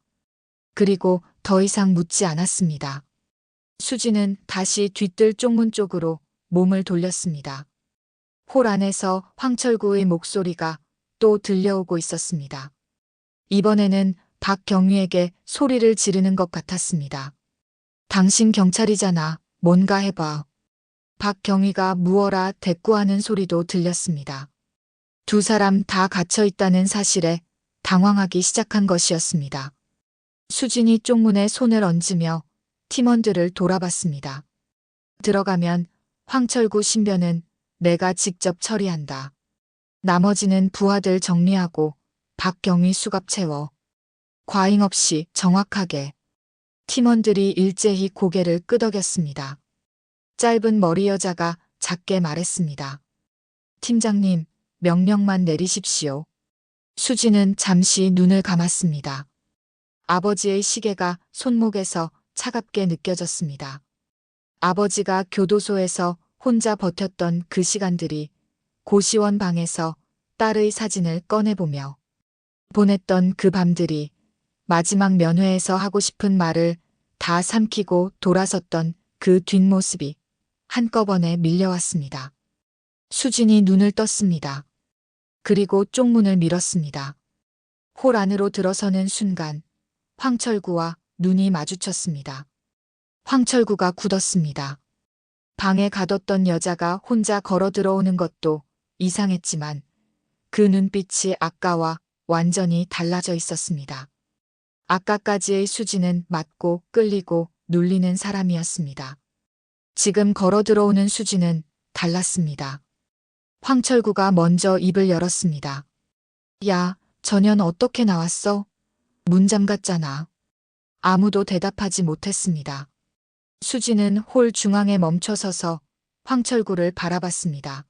그리고 더 이상 묻지 않았습니다. 수진은 다시 뒤뜰 쪽문 쪽으로 몸을 돌렸습니다. 홀 안에서 황철구의 목소리가 또 들려오고 있었습니다. 이번에는 박경희에게 소리를 지르는 것 같았습니다. 당신 경찰이잖아. 뭔가 해봐. 박경희가 무어라 대꾸하는 소리도 들렸습니다. 두 사람 다 갇혀 있다는 사실에 당황하기 시작한 것이었습니다. 수진이 쪽문에 손을 얹으며 팀원들을 돌아봤습니다. 들어가면 황철구 신변은 내가 직접 처리한다. 나머지는 부하들 정리하고 박경희 수갑 채워. 과잉 없이 정확하게. 팀원들이 일제히 고개를 끄덕였습니다. 짧은 머리 여자가 작게 말했습니다. 팀장님, 명령만 내리십시오. 수진은 잠시 눈을 감았습니다. 아버지의 시계가 손목에서 차갑게 느껴졌습니다. 아버지가 교도소에서 혼자 버텼던 그 시간들이 고시원 방에서 딸의 사진을 꺼내보며 보냈던 그 밤들이 마지막 면회에서 하고 싶은 말을 다 삼키고 돌아섰던 그 뒷모습이 한꺼번에 밀려왔습니다. 수진이 눈을 떴습니다. 그리고 쪽문을 밀었습니다. 홀 안으로 들어서는 순간 황철구와 눈이 마주쳤습니다. 황철구가 굳었습니다. 방에 가뒀던 여자가 혼자 걸어 들어오는 것도 이상했지만 그 눈빛이 아까와 완전히 달라져 있었습니다. 아까까지의 수지는 맞고 끌리고 눌리는 사람이었습니다. 지금 걸어 들어오는 수지는 달랐습니다. 황철구가 먼저 입을 열었습니다. 야, 전현 어떻게 나왔어? 문 잠갔잖아. 아무도 대답하지 못했습니다. 수지는 홀 중앙에 멈춰서서 황철구를 바라봤습니다.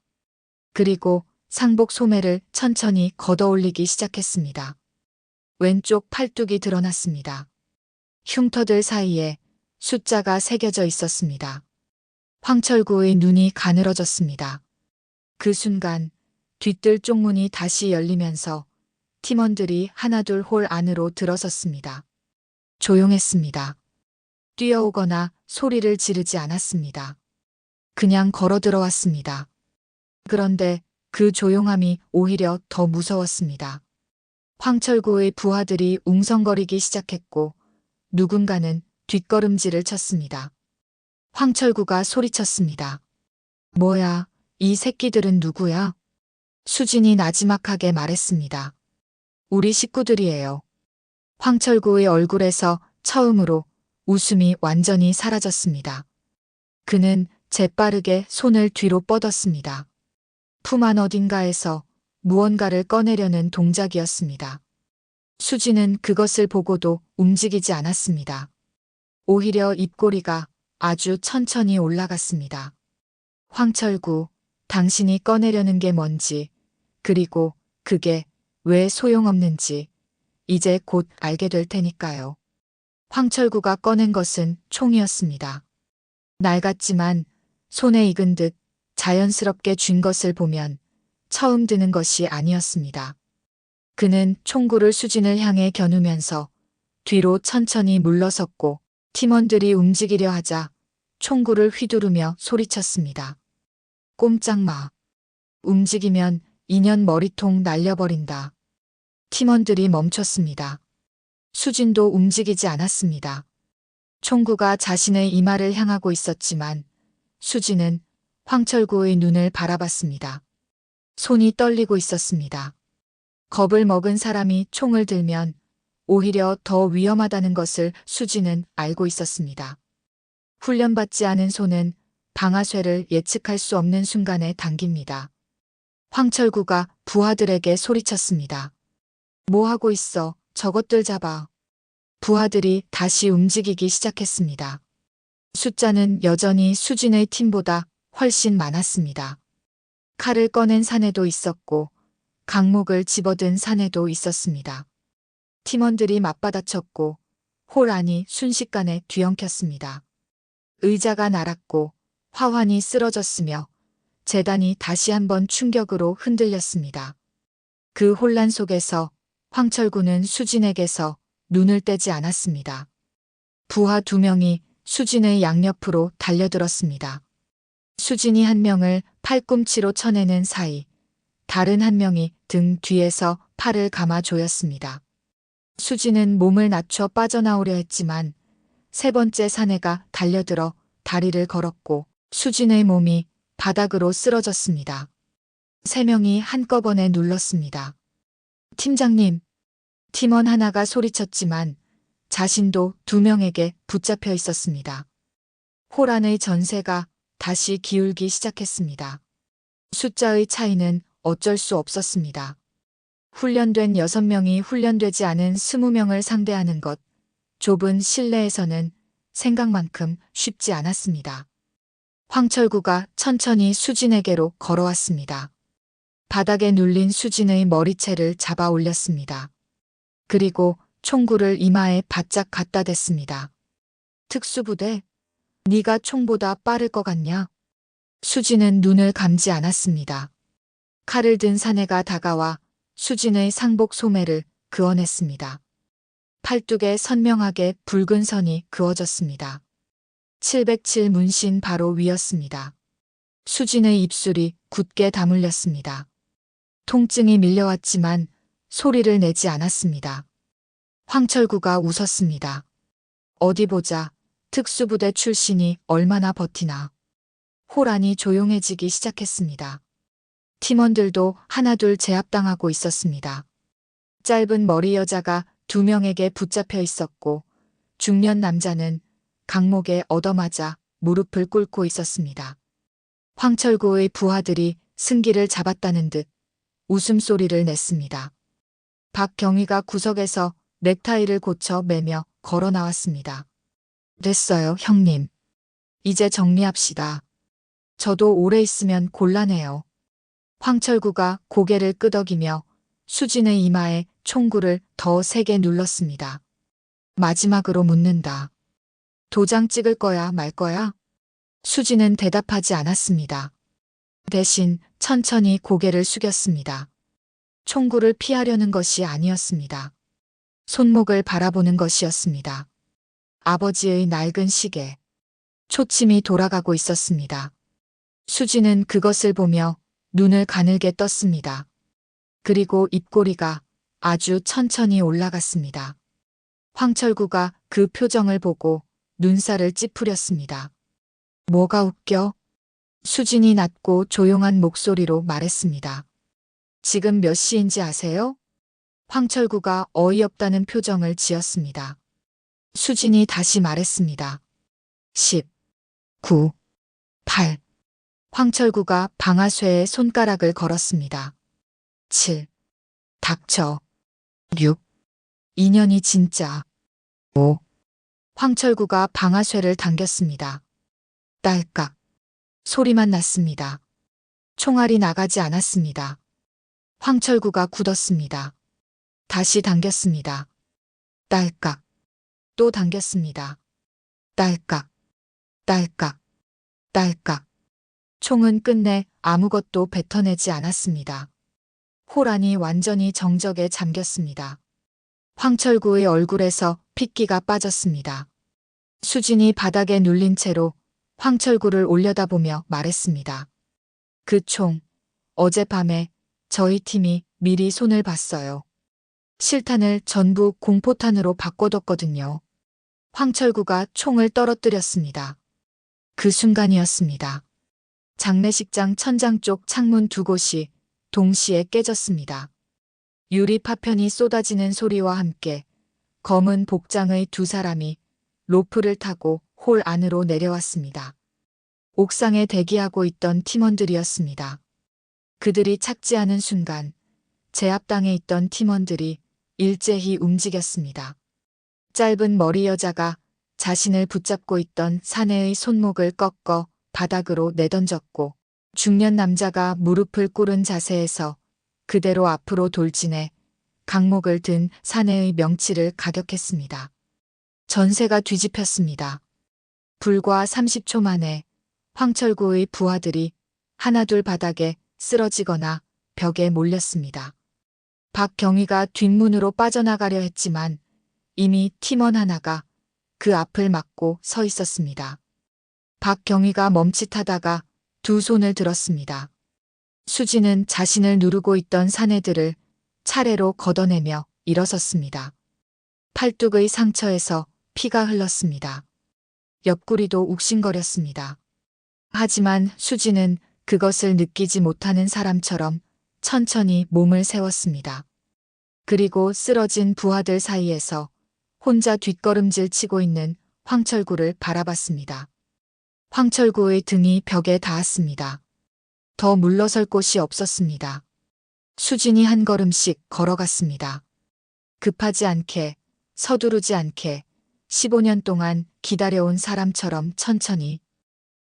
그리고 상복 소매를 천천히 걷어올리기 시작했습니다. 왼쪽 팔뚝이 드러났습니다. 흉터들 사이에 숫자가 새겨져 있었습니다. 황철구의 눈이 가늘어졌습니다. 그 순간 뒤뜰 쪽문이 다시 열리면서 팀원들이 하나둘 홀 안으로 들어섰습니다. 조용했습니다. 뛰어오거나 소리를 지르지 않았습니다. 그냥 걸어 들어왔습니다. 그런데 그 조용함이 오히려 더 무서웠습니다. 황철구의 부하들이 웅성거리기 시작했고 누군가는 뒷걸음질을 쳤습니다. 황철구가 소리쳤습니다. 뭐야, 이 새끼들은 누구야? 수진이 나지막하게 말했습니다. 우리 식구들이에요. 황철구의 얼굴에서 처음으로 웃음이 완전히 사라졌습니다. 그는 재빠르게 손을 뒤로 뻗었습니다. 품 안 어딘가에서 무언가를 꺼내려는 동작이었습니다. 수지는 그것을 보고도 움직이지 않았습니다. 오히려 입꼬리가 아주 천천히 올라갔습니다. 황철구, 당신이 꺼내려는 게 뭔지, 그리고 그게 왜 소용없는지 이제 곧 알게 될 테니까요. 황철구가 꺼낸 것은 총이었습니다. 낡았지만 손에 익은 듯 자연스럽게 쥔 것을 보면 처음 드는 것이 아니었습니다. 그는 총구를 수진을 향해 겨누면서 뒤로 천천히 물러섰고 팀원들이 움직이려 하자 총구를 휘두르며 소리쳤습니다. 꼼짝 마. 움직이면 인연 머리통 날려버린다. 팀원들이 멈췄습니다. 수진도 움직이지 않았습니다. 총구가 자신의 이마를 향하고 있었지만 수진은 황철구의 눈을 바라봤습니다. 손이 떨리고 있었습니다. 겁을 먹은 사람이 총을 들면 오히려 더 위험하다는 것을 수진은 알고 있었습니다. 훈련받지 않은 손은 방아쇠를 예측할 수 없는 순간에 당깁니다. 황철구가 부하들에게 소리쳤습니다. 뭐 하고 있어? 저것들 잡아. 부하들이 다시 움직이기 시작했습니다. 숫자는 여전히 수진의 팀보다 훨씬 많았습니다. 칼을 꺼낸 사내도 있었고 강목을 집어든 사내도 있었습니다. 팀원들이 맞받아쳤고 홀 안이 순식간에 뒤엉켰습니다. 의자가 날았고 화환이 쓰러졌으며 재단이 다시 한번 충격으로 흔들렸습니다. 그 혼란 속에서 황철구는 수진에게서 눈을 떼지 않았습니다. 부하 2명이 수진의 양옆으로 달려들었습니다. 수진이 한 명을 팔꿈치로 쳐내는 사이 다른 한 명이 등 뒤에서 팔을 감아 조였습니다. 수진은 몸을 낮춰 빠져나오려 했지만 세 번째 사내가 달려들어 다리를 걸었고 수진의 몸이 바닥으로 쓰러졌습니다. 3명이 한꺼번에 눌렀습니다. 팀장님, 팀원 하나가 소리쳤지만 자신도 2명에게 붙잡혀 있었습니다. 홀 안의 전세가 다시 기울기 시작했습니다. 숫자의 차이는 어쩔 수 없었습니다. 훈련된 6명이 훈련되지 않은 20명을 상대하는 것, 좁은 실내에서는 생각만큼 쉽지 않았습니다. 황철구가 천천히 수진에게로 걸어왔습니다. 바닥에 눌린 수진의 머리채를 잡아 올렸습니다. 그리고 총구를 이마에 바짝 갖다 댔습니다. 특수부대, 네가 총보다 빠를 것 같냐? 수진은 눈을 감지 않았습니다. 칼을 든 사내가 다가와 수진의 상복 소매를 그어냈습니다. 팔뚝에 선명하게 붉은 선이 그어졌습니다. 707 문신 바로 위였습니다. 수진의 입술이 굳게 다물렸습니다. 통증이 밀려왔지만 소리를 내지 않았습니다. 황철구가 웃었습니다. 어디 보자. 특수부대 출신이 얼마나 버티나. 홀 안이 조용해지기 시작했습니다. 팀원들도 하나둘 제압당하고 있었습니다. 짧은 머리 여자가 2명에게 붙잡혀 있었고 중년 남자는 강목에 얻어맞아 무릎을 꿇고 있었습니다. 황철구의 부하들이 승기를 잡았다는 듯 웃음소리를 냈습니다. 박경희가 구석에서 넥타이를 고쳐 매며 걸어 나왔습니다. 됐어요, 형님. 이제 정리합시다. 저도 오래 있으면 곤란해요. 황철구가 고개를 끄덕이며 수진의 이마에 총구를 더 세게 눌렀습니다. 마지막으로 묻는다. 도장 찍을 거야, 말 거야? 수진은 대답하지 않았습니다. 대신 천천히 고개를 숙였습니다. 총구를 피하려는 것이 아니었습니다. 손목을 바라보는 것이었습니다. 아버지의 낡은 시계. 초침이 돌아가고 있었습니다. 수지는 그것을 보며 눈을 가늘게 떴습니다. 그리고 입꼬리가 아주 천천히 올라갔습니다. 황철구가 그 표정을 보고 눈살을 찌푸렸습니다. 뭐가 웃겨? 수진이 낮고 조용한 목소리로 말했습니다. 지금 몇 시인지 아세요? 황철구가 어이없다는 표정을 지었습니다. 수진이 다시 말했습니다. 10, 9, 8. 황철구가 방아쇠에 손가락을 걸었습니다. 7. 닥쳐. 6. 인연이 진짜. 5. 황철구가 방아쇠를 당겼습니다. 딸깍. 소리만 났습니다. 총알이 나가지 않았습니다. 황철구가 굳었습니다. 다시 당겼습니다. 딸깍. 또 당겼습니다. 딸깍. 딸깍. 딸깍. 총은 끝내 아무것도 뱉어내지 않았습니다. 홀 안이 완전히 정적에 잠겼습니다. 황철구의 얼굴에서 핏기가 빠졌습니다. 수진이 바닥에 눌린 채로 황철구를 올려다보며 말했습니다. 그 총, 어젯밤에 저희 팀이 미리 손을 봤어요. 실탄을 전부 공포탄으로 바꿔뒀거든요. 황철구가 총을 떨어뜨렸습니다. 그 순간이었습니다. 장례식장 천장 쪽 창문 두 곳이 동시에 깨졌습니다. 유리 파편이 쏟아지는 소리와 함께 검은 복장의 두 사람이 로프를 타고 홀 안으로 내려왔습니다. 옥상에 대기하고 있던 팀원들이었습니다. 그들이 착지하는 순간 제압당에 있던 팀원들이 일제히 움직였습니다. 짧은 머리 여자가 자신을 붙잡고 있던 사내의 손목을 꺾어 바닥으로 내던졌고 중년 남자가 무릎을 꿇은 자세에서 그대로 앞으로 돌진해 강목을 든 사내의 명치를 가격했습니다. 전세가 뒤집혔습니다. 불과 30초 만에 황철구의 부하들이 하나둘 바닥에 쓰러지거나 벽에 몰렸습니다. 박경희가 뒷문으로 빠져나가려 했지만 이미 팀원 하나가 그 앞을 막고 서 있었습니다. 박경희가 멈칫하다가 두 손을 들었습니다. 수지는 자신을 누르고 있던 사내들을 차례로 걷어내며 일어섰습니다. 팔뚝의 상처에서 피가 흘렀습니다. 옆구리도 욱신거렸습니다. 하지만 수지는 그것을 느끼지 못하는 사람처럼 천천히 몸을 세웠습니다. 그리고 쓰러진 부하들 사이에서 혼자 뒷걸음질 치고 있는 황철구를 바라봤습니다. 황철구의 등이 벽에 닿았습니다. 더 물러설 곳이 없었습니다. 수진이 한 걸음씩 걸어갔습니다. 급하지 않게, 서두르지 않게 15년 동안 기다려온 사람처럼 천천히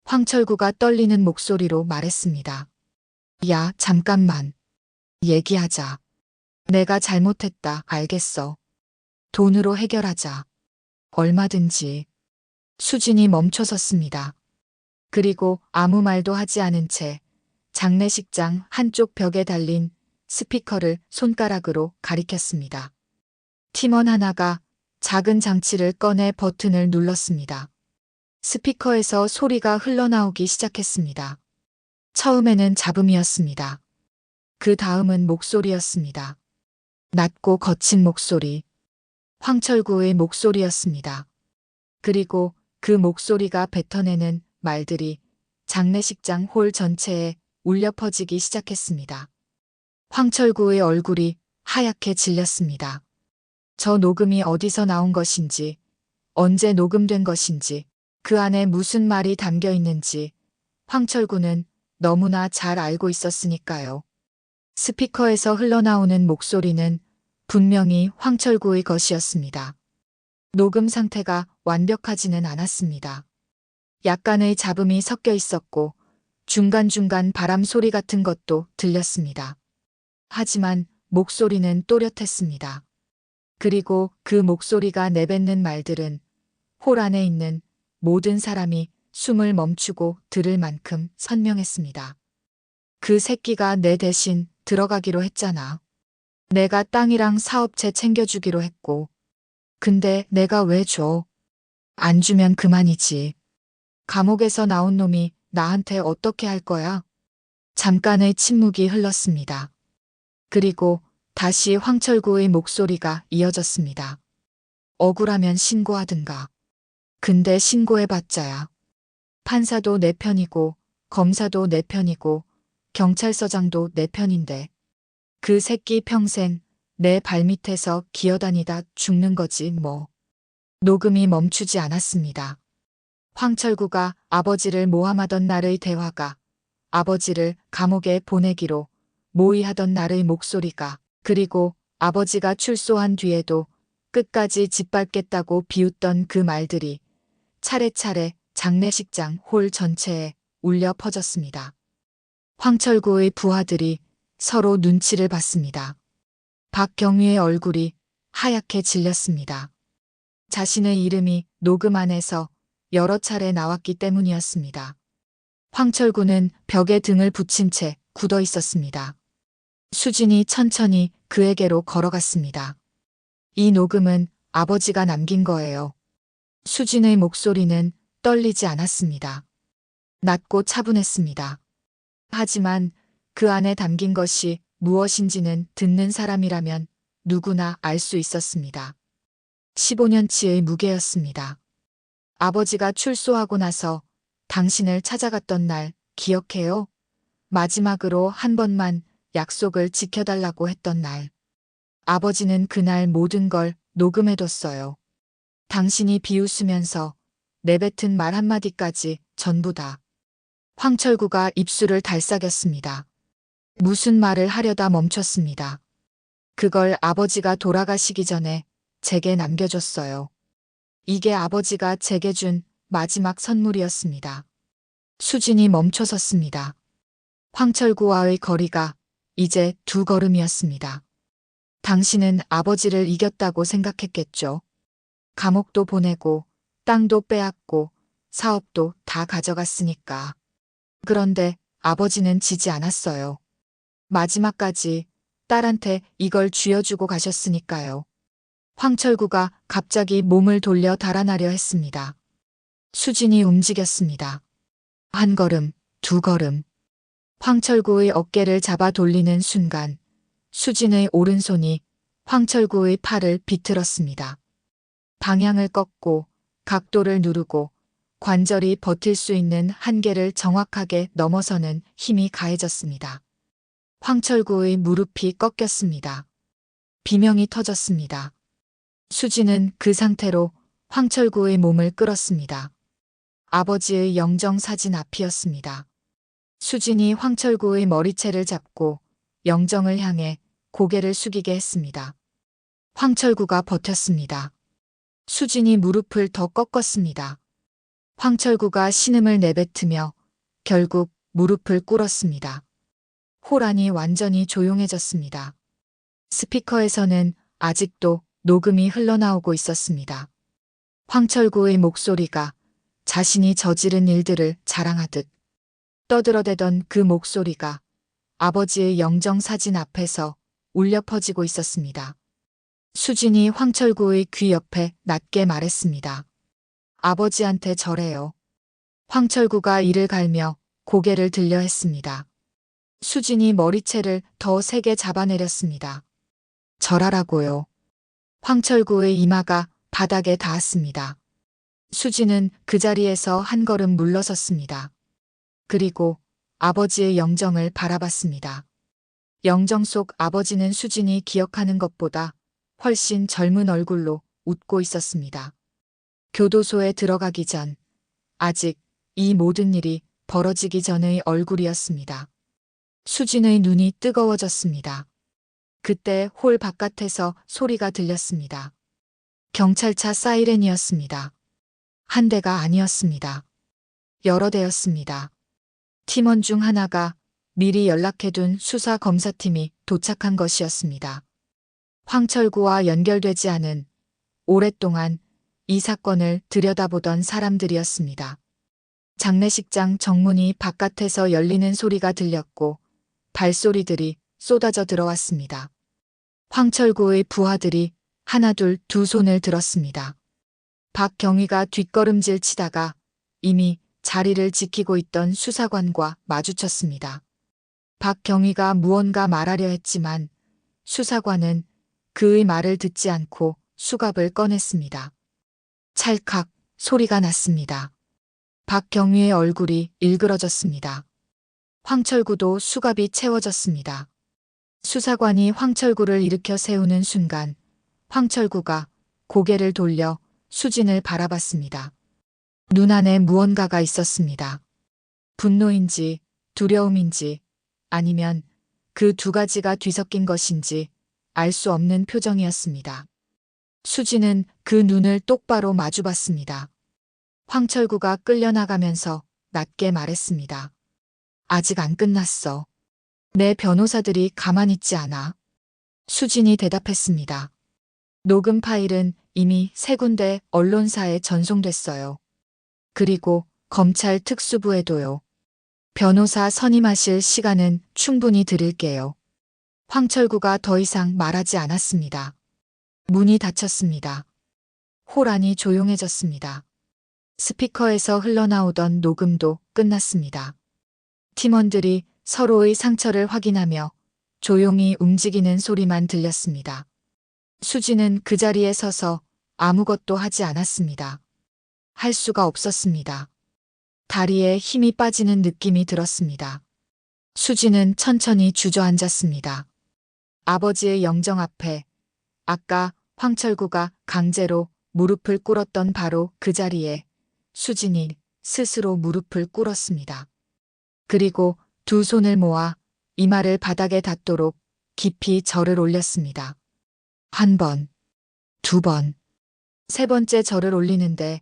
황철구가 떨리는 목소리로 말했습니다. 야, 잠깐만. 얘기하자. 내가 잘못했다, 알겠어. 돈으로 해결하자. 얼마든지. 수진이 멈춰섰습니다. 그리고 아무 말도 하지 않은 채 장례식장 한쪽 벽에 달린 스피커를 손가락으로 가리켰습니다. 팀원 하나가 작은 장치를 꺼내 버튼을 눌렀습니다. 스피커에서 소리가 흘러나오기 시작했습니다. 처음에는 잡음이었습니다. 그 다음은 목소리였습니다. 낮고 거친 목소리. 황철구의 목소리였습니다. 그리고 그 목소리가 뱉어내는 말들이 장례식장 홀 전체에 울려 퍼지기 시작했습니다. 황철구의 얼굴이 하얗게 질렸습니다. 저 녹음이 어디서 나온 것인지, 언제 녹음된 것인지, 그 안에 무슨 말이 담겨 있는지 황철구는 너무나 잘 알고 있었으니까요. 스피커에서 흘러나오는 목소리는 분명히 황철구의 것이었습니다. 녹음 상태가 완벽하지는 않았습니다. 약간의 잡음이 섞여 있었고 중간중간 바람 소리 같은 것도 들렸습니다. 하지만 목소리는 또렷했습니다. 그리고 그 목소리가 내뱉는 말들은 홀 안에 있는 모든 사람이 숨을 멈추고 들을 만큼 선명했습니다. 그 새끼가 내 대신 들어가기로 했잖아. 내가 땅이랑 사업체 챙겨주기로 했고. 근데 내가 왜 줘? 안 주면 그만이지. 감옥에서 나온 놈이 나한테 어떻게 할 거야? 잠깐의 침묵이 흘렀습니다. 그리고 다시 황철구의 목소리가 이어졌습니다. 억울하면 신고하든가. 근데 신고해봤자야. 판사도 내 편이고, 검사도 내 편이고, 경찰서장도 내 편인데. 그 새끼 평생 내 발밑에서 기어다니다 죽는 거지 뭐. 녹음이 멈추지 않았습니다. 황철구가 아버지를 모함하던 날의 대화가, 아버지를 감옥에 보내기로 모의하던 날의 목소리가, 그리고 아버지가 출소한 뒤에도 끝까지 짓밟겠다고 비웃던 그 말들이 차례차례 장례식장 홀 전체에 울려 퍼졌습니다. 황철구의 부하들이 서로 눈치를 봤습니다. 박경위의 얼굴이 하얗게 질렸습니다. 자신의 이름이 녹음 안에서 여러 차례 나왔기 때문이었습니다. 황철구는 벽에 등을 붙인 채 굳어 있었습니다. 수진이 천천히 그에게로 걸어갔습니다. 이 녹음은 아버지가 남긴 거예요. 수진의 목소리는 떨리지 않았습니다. 낮고 차분했습니다. 하지만 그 안에 담긴 것이 무엇인지는 듣는 사람이라면 누구나 알 수 있었습니다. 15년치의 무게였습니다. 아버지가 출소하고 나서 당신을 찾아갔던 날 기억해요? 마지막으로 한 번만 약속을 지켜달라고 했던 날. 아버지는 그날 모든 걸 녹음해뒀어요. 당신이 비웃으면서 내뱉은 말 한마디까지 전부 다. 황철구가 입술을 달싹였습니다. 무슨 말을 하려다 멈췄습니다. 그걸 아버지가 돌아가시기 전에 제게 남겨줬어요. 이게 아버지가 제게 준 마지막 선물이었습니다. 수진이 멈춰섰습니다. 황철구와의 거리가 이제 2걸음이었습니다. 당신은 아버지를 이겼다고 생각했겠죠. 감옥도 보내고 땅도 빼앗고 사업도 다 가져갔으니까. 그런데 아버지는 지지 않았어요. 마지막까지 딸한테 이걸 쥐어주고 가셨으니까요. 황철구가 갑자기 몸을 돌려 달아나려 했습니다. 수진이 움직였습니다. 1걸음, 2걸음. 황철구의 어깨를 잡아 돌리는 순간 수진의 오른손이 황철구의 팔을 비틀었습니다. 방향을 꺾고 각도를 누르고 관절이 버틸 수 있는 한계를 정확하게 넘어서는 힘이 가해졌습니다. 황철구의 무릎이 꺾였습니다. 비명이 터졌습니다. 수진은 그 상태로 황철구의 몸을 끌었습니다. 아버지의 영정사진 앞이었습니다. 수진이 황철구의 머리채를 잡고 영정을 향해 고개를 숙이게 했습니다. 황철구가 버텼습니다. 수진이 무릎을 더 꺾었습니다. 황철구가 신음을 내뱉으며 결국 무릎을 꿇었습니다. 홀 안이 완전히 조용해졌습니다. 스피커에서는 아직도 녹음이 흘러나오고 있었습니다. 황철구의 목소리가 자신이 저지른 일들을 자랑하듯 떠들어대던 그 목소리가 아버지의 영정사진 앞에서 울려 퍼지고 있었습니다. 수진이 황철구의 귀 옆에 낮게 말했습니다. 아버지한테 절해요. 황철구가 이를 갈며 고개를 들려 했습니다. 수진이 머리채를 더 세게 잡아내렸습니다. 절하라고요. 황철구의 이마가 바닥에 닿았습니다. 수진은 그 자리에서 1걸음 물러섰습니다. 그리고 아버지의 영정을 바라봤습니다. 영정 속 아버지는 수진이 기억하는 것보다 훨씬 젊은 얼굴로 웃고 있었습니다. 교도소에 들어가기 전, 아직 이 모든 일이 벌어지기 전의 얼굴이었습니다. 수진의 눈이 뜨거워졌습니다. 그때 홀 바깥에서 소리가 들렸습니다. 경찰차 사이렌이었습니다. 한 대가 아니었습니다. 여러 대였습니다. 팀원 중 하나가 미리 연락해둔 수사 검사팀이 도착한 것이었습니다. 황철구와 연결되지 않은, 오랫동안 이 사건을 들여다보던 사람들이었습니다. 장례식장 정문이 바깥에서 열리는 소리가 들렸고 발소리들이 쏟아져 들어왔습니다. 황철구의 부하들이 하나둘 두 손을 들었습니다. 박경희가 뒷걸음질 치다가 이미 자리를 지키고 있던 수사관과 마주쳤습니다. 박경희가 무언가 말하려 했지만 수사관은 그의 말을 듣지 않고 수갑을 꺼냈습니다. 찰칵 소리가 났습니다. 박경희의 얼굴이 일그러졌습니다. 황철구도 수갑이 채워졌습니다. 수사관이 황철구를 일으켜 세우는 순간 황철구가 고개를 돌려 수진을 바라봤습니다. 눈 안에 무언가가 있었습니다. 분노인지 두려움인지 아니면 그 두 가지가 뒤섞인 것인지 알 수 없는 표정이었습니다. 수진은 그 눈을 똑바로 마주봤습니다. 황철구가 끌려나가면서 낮게 말했습니다. 아직 안 끝났어. 내 변호사들이 가만히 있지 않아. 수진이 대답했습니다. 녹음 파일은 이미 3군데 언론사에 전송됐어요. 그리고 검찰 특수부에도요. 변호사 선임하실 시간은 충분히 드릴게요. 황철구가 더 이상 말하지 않았습니다. 문이 닫혔습니다. 호란이 조용해졌습니다. 스피커에서 흘러나오던 녹음도 끝났습니다. 팀원들이 서로의 상처를 확인하며 조용히 움직이는 소리만 들렸습니다. 수진은 그 자리에 서서 아무것도 하지 않았습니다. 할 수가 없었습니다. 다리에 힘이 빠지는 느낌이 들었습니다. 수진은 천천히 주저앉았습니다. 아버지의 영정 앞에 아까 황철구가 강제로 무릎을 꿇었던 바로 그 자리에 수진이 스스로 무릎을 꿇었습니다. 그리고 두 손을 모아 이마를 바닥에 닿도록 깊이 절을 올렸습니다. 1번, 2번, 3번째 절을 올리는데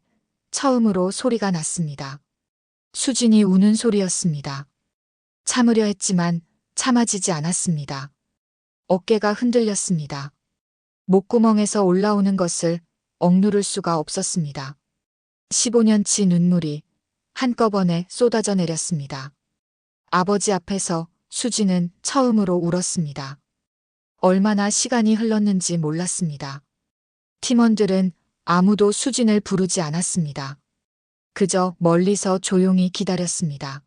처음으로 소리가 났습니다. 수진이 우는 소리였습니다. 참으려 했지만 참아지지 않았습니다. 어깨가 흔들렸습니다. 목구멍에서 올라오는 것을 억누를 수가 없었습니다. 15년치 눈물이 한꺼번에 쏟아져 내렸습니다. 아버지 앞에서 수진은 처음으로 울었습니다. 얼마나 시간이 흘렀는지 몰랐습니다. 팀원들은 아무도 수진을 부르지 않았습니다. 그저 멀리서 조용히 기다렸습니다.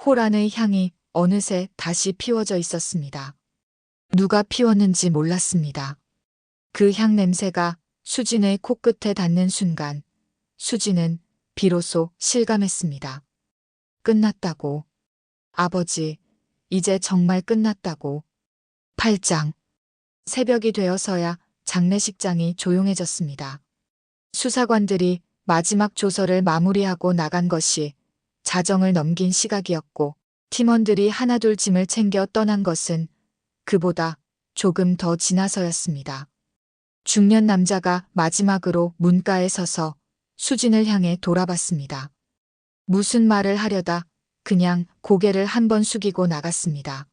호란의 향이 어느새 다시 피워져 있었습니다. 누가 피웠는지 몰랐습니다. 그 향 냄새가 수진의 코끝에 닿는 순간 수진은 비로소 실감했습니다. 끝났다고. 아버지, 이제 정말 끝났다고. 8장. 새벽이 되어서야 장례식장이 조용해졌습니다. 수사관들이 마지막 조서를 마무리하고 나간 것이 자정을 넘긴 시각이었고 팀원들이 하나둘 짐을 챙겨 떠난 것은 그보다 조금 더 지나서였습니다. 중년 남자가 마지막으로 문가에 서서 수진을 향해 돌아봤습니다. 무슨 말을 하려다 그냥 고개를 한번 숙이고 나갔습니다.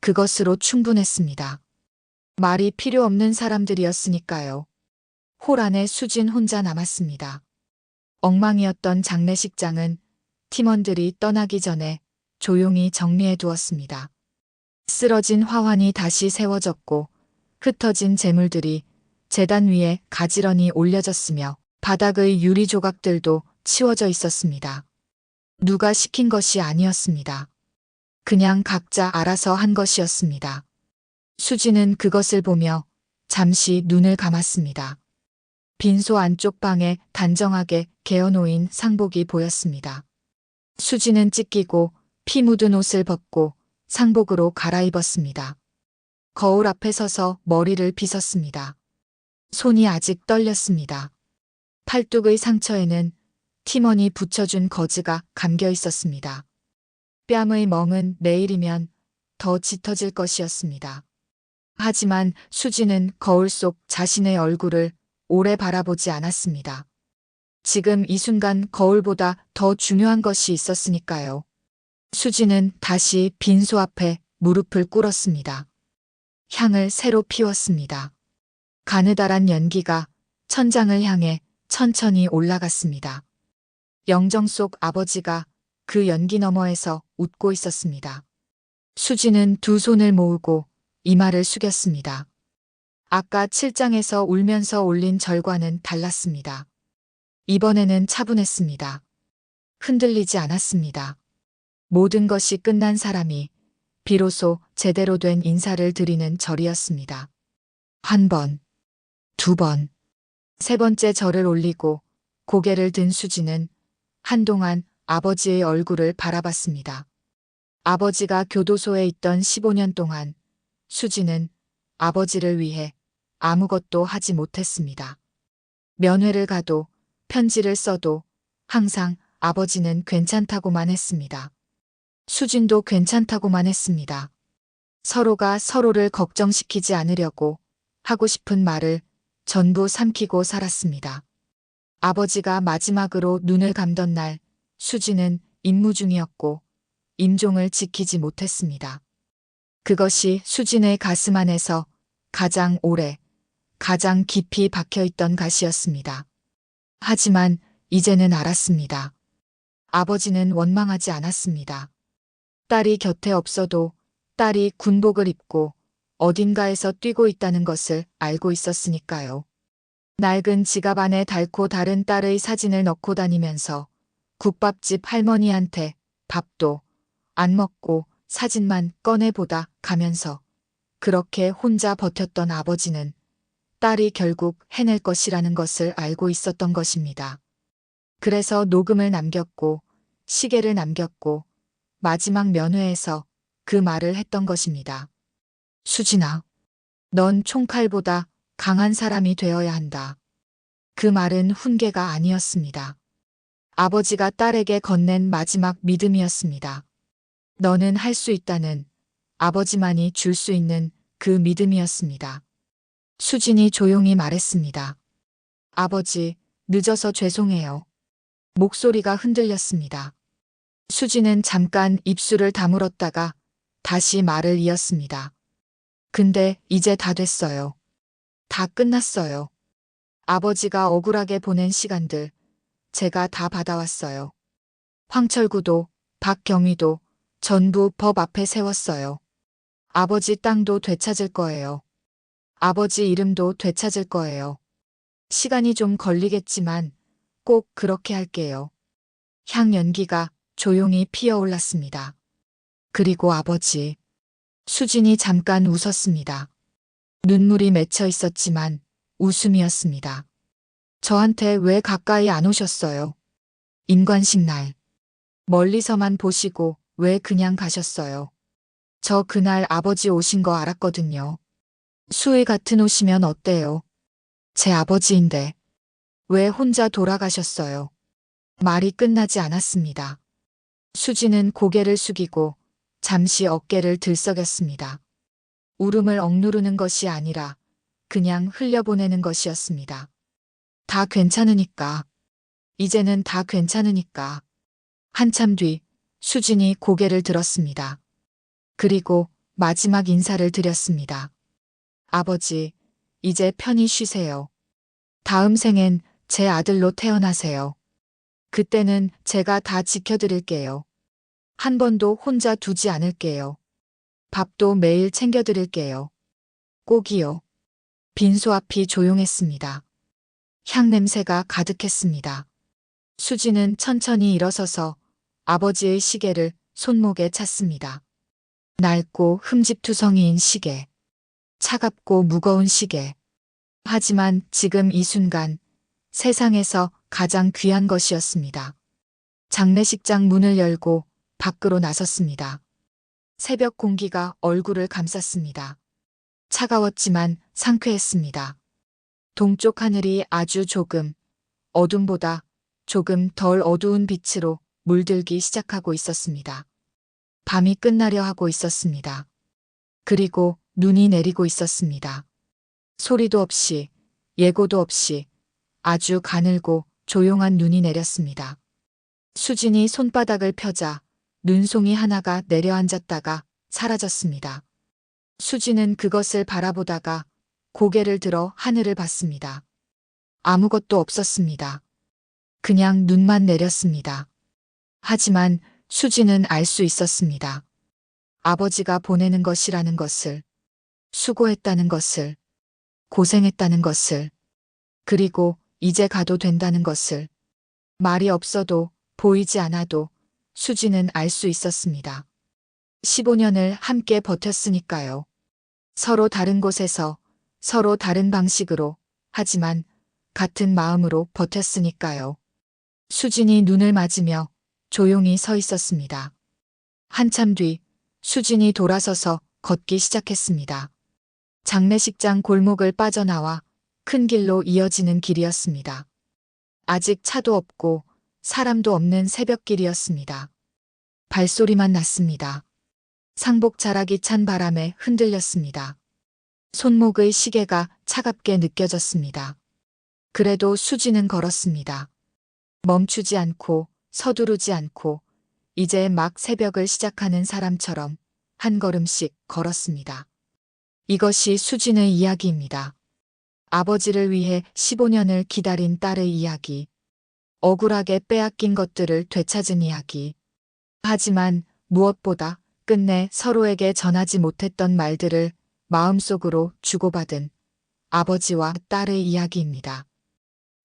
그것으로 충분했습니다. 말이 필요 없는 사람들이었으니까요. 홀 안에 수진 혼자 남았습니다. 엉망이었던 장례식장은 팀원들이 떠나기 전에 조용히 정리해 두었습니다. 쓰러진 화환이 다시 세워졌고 흩어진 재물들이 제단 위에 가지런히 올려졌으며 바닥의 유리 조각들도 치워져 있었습니다. 누가 시킨 것이 아니었습니다. 그냥 각자 알아서 한 것이었습니다. 수진은 그것을 보며 잠시 눈을 감았습니다. 빈소 안쪽 방에 단정하게 개어놓인 상복이 보였습니다. 수진은 찢기고 피 묻은 옷을 벗고 상복으로 갈아입었습니다. 거울 앞에 서서 머리를 빗었습니다. 손이 아직 떨렸습니다. 팔뚝의 상처에는 팀원이 붙여준 거즈가 감겨 있었습니다. 뺨의 멍은 내일이면 더 짙어질 것이었습니다. 하지만 수진은 거울 속 자신의 얼굴을 오래 바라보지 않았습니다. 지금 이 순간 거울보다 더 중요한 것이 있었으니까요. 수진은 다시 빈소 앞에 무릎을 꿇었습니다. 향을 새로 피웠습니다. 가느다란 연기가 천장을 향해 천천히 올라갔습니다. 영정 속 아버지가 그 연기 너머에서 웃고 있었습니다. 수진은 두 손을 모으고 이마를 숙였습니다. 아까 7장에서 울면서 올린 절과는 달랐습니다. 이번에는 차분했습니다. 흔들리지 않았습니다. 모든 것이 끝난 사람이 비로소 제대로 된 인사를 드리는 절이었습니다. 한 번, 두 번, 세 번째 절을 올리고 고개를 든 수지는 한동안 아버지의 얼굴을 바라봤습니다. 아버지가 교도소에 있던 15년 동안 수지는 아버지를 위해 아무것도 하지 못했습니다. 면회를 가도 편지를 써도 항상 아버지는 괜찮다고만 했습니다. 수진도 괜찮다고만 했습니다. 서로가 서로를 걱정시키지 않으려고 하고 싶은 말을 전부 삼키고 살았습니다. 아버지가 마지막으로 눈을 감던 날 수지는 임무 중이었고 임종을 지키지 못했습니다. 그것이 수진의 가슴 안에서 가장 오래, 가장 깊이 박혀있던 가시였습니다. 하지만 이제는 알았습니다. 아버지는 원망하지 않았습니다. 딸이 곁에 없어도 딸이 군복을 입고 어딘가에서 뛰고 있다는 것을 알고 있었으니까요. 낡은 지갑 안에 닳고 다른 딸의 사진을 넣고 다니면서 국밥집 할머니한테 밥도 안 먹고 사진만 꺼내보다 가면서 그렇게 혼자 버텼던 아버지는 딸이 결국 해낼 것이라는 것을 알고 있었던 것입니다. 그래서 녹음을 남겼고 시계를 남겼고 마지막 면회에서 그 말을 했던 것입니다. 수진아, 넌 총칼보다 강한 사람이 되어야 한다. 그 말은 훈계가 아니었습니다. 아버지가 딸에게 건넨 마지막 믿음이었습니다. 너는 할 수 있다는 아버지만이 줄 수 있는 그 믿음이었습니다. 수진이 조용히 말했습니다. 아버지, 늦어서 죄송해요. 목소리가 흔들렸습니다. 수진은 잠깐 입술을 다물었다가 다시 말을 이었습니다. 근데 이제 다 됐어요. 다 끝났어요. 아버지가 억울하게 보낸 시간들 제가 다 받아왔어요. 황철구도 박경희도 전부 법 앞에 세웠어요. 아버지 땅도 되찾을 거예요. 아버지 이름도 되찾을 거예요. 시간이 좀 걸리겠지만 꼭 그렇게 할게요. 향연기가 조용히 피어올랐습니다. 그리고 아버지. 수진이 잠깐 웃었습니다. 눈물이 맺혀 있었지만 웃음이었습니다. 저한테 왜 가까이 안 오셨어요? 임관식 날. 멀리서만 보시고 왜 그냥 가셨어요? 저 그날 아버지 오신 거 알았거든요. 수의 같은 오시면 어때요? 제 아버지인데. 왜 혼자 돌아가셨어요? 말이 끝나지 않았습니다. 수지는 고개를 숙이고 잠시 어깨를 들썩였습니다. 울음을 억누르는 것이 아니라 그냥 흘려보내는 것이었습니다. 다 괜찮으니까. 이제는 다 괜찮으니까. 한참 뒤 수진이 고개를 들었습니다. 그리고 마지막 인사를 드렸습니다. 아버지, 이제 편히 쉬세요. 다음 생엔 제 아들로 태어나세요. 그때는 제가 다 지켜드릴게요. 한 번도 혼자 두지 않을게요. 밥도 매일 챙겨드릴게요. 꼭이요. 빈소 앞이 조용했습니다. 향 냄새가 가득했습니다. 수지는 천천히 일어서서 아버지의 시계를 손목에 찼습니다. 낡고 흠집투성이인 시계. 차갑고 무거운 시계. 하지만 지금 이 순간 세상에서 가장 귀한 것이었습니다. 장례식장 문을 열고 밖으로 나섰습니다. 새벽 공기가 얼굴을 감쌌습니다. 차가웠지만 상쾌했습니다. 동쪽 하늘이 아주 조금, 어둠보다 조금 덜 어두운 빛으로 물들기 시작하고 있었습니다. 밤이 끝나려 하고 있었습니다. 그리고 눈이 내리고 있었습니다. 소리도 없이, 예고도 없이 아주 가늘고 조용한 눈이 내렸습니다. 수진이 손바닥을 펴자 눈송이 하나가 내려앉았다가 사라졌습니다. 수진은 그것을 바라보다가 고개를 들어 하늘을 봤습니다. 아무것도 없었습니다. 그냥 눈만 내렸습니다. 하지만 수진은 알 수 있었습니다. 아버지가 보내는 것이라는 것을, 수고했다는 것을, 고생했다는 것을, 그리고 이제 가도 된다는 것을. 말이 없어도 보이지 않아도 수지는 알 수 있었습니다. 15년을 함께 버텼으니까요. 서로 다른 곳에서, 서로 다른 방식으로, 하지만 같은 마음으로 버텼으니까요. 수진이 눈을 맞으며 조용히 서 있었습니다. 한참 뒤 수진이 돌아서서 걷기 시작했습니다. 장례식장 골목을 빠져나와 큰 길로 이어지는 길이었습니다. 아직 차도 없고 사람도 없는 새벽길이었습니다. 발소리만 났습니다. 상복자락이 찬 바람에 흔들렸습니다. 손목의 시계가 차갑게 느껴졌습니다. 그래도 수지는 걸었습니다. 멈추지 않고 서두르지 않고 이제 막 새벽을 시작하는 사람처럼 한 걸음씩 걸었습니다. 이것이 수진의 이야기입니다. 아버지를 위해 15년을 기다린 딸의 이야기. 억울하게 빼앗긴 것들을 되찾은 이야기. 하지만 무엇보다 끝내 서로에게 전하지 못했던 말들을 마음속으로 주고받은 아버지와 딸의 이야기입니다.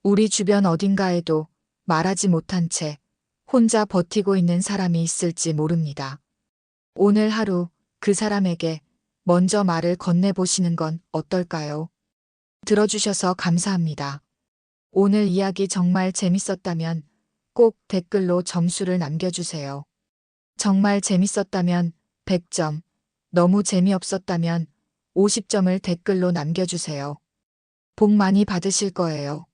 우리 주변 어딘가에도 말하지 못한 채 혼자 버티고 있는 사람이 있을지 모릅니다. 오늘 하루 그 사람에게 먼저 말을 건네보시는 건 어떨까요? 들어주셔서 감사합니다. 오늘 이야기 정말 재밌었다면 꼭 댓글로 점수를 남겨주세요. 정말 재밌었다면 100점, 너무 재미없었다면 50점을 댓글로 남겨주세요. 복 많이 받으실 거예요.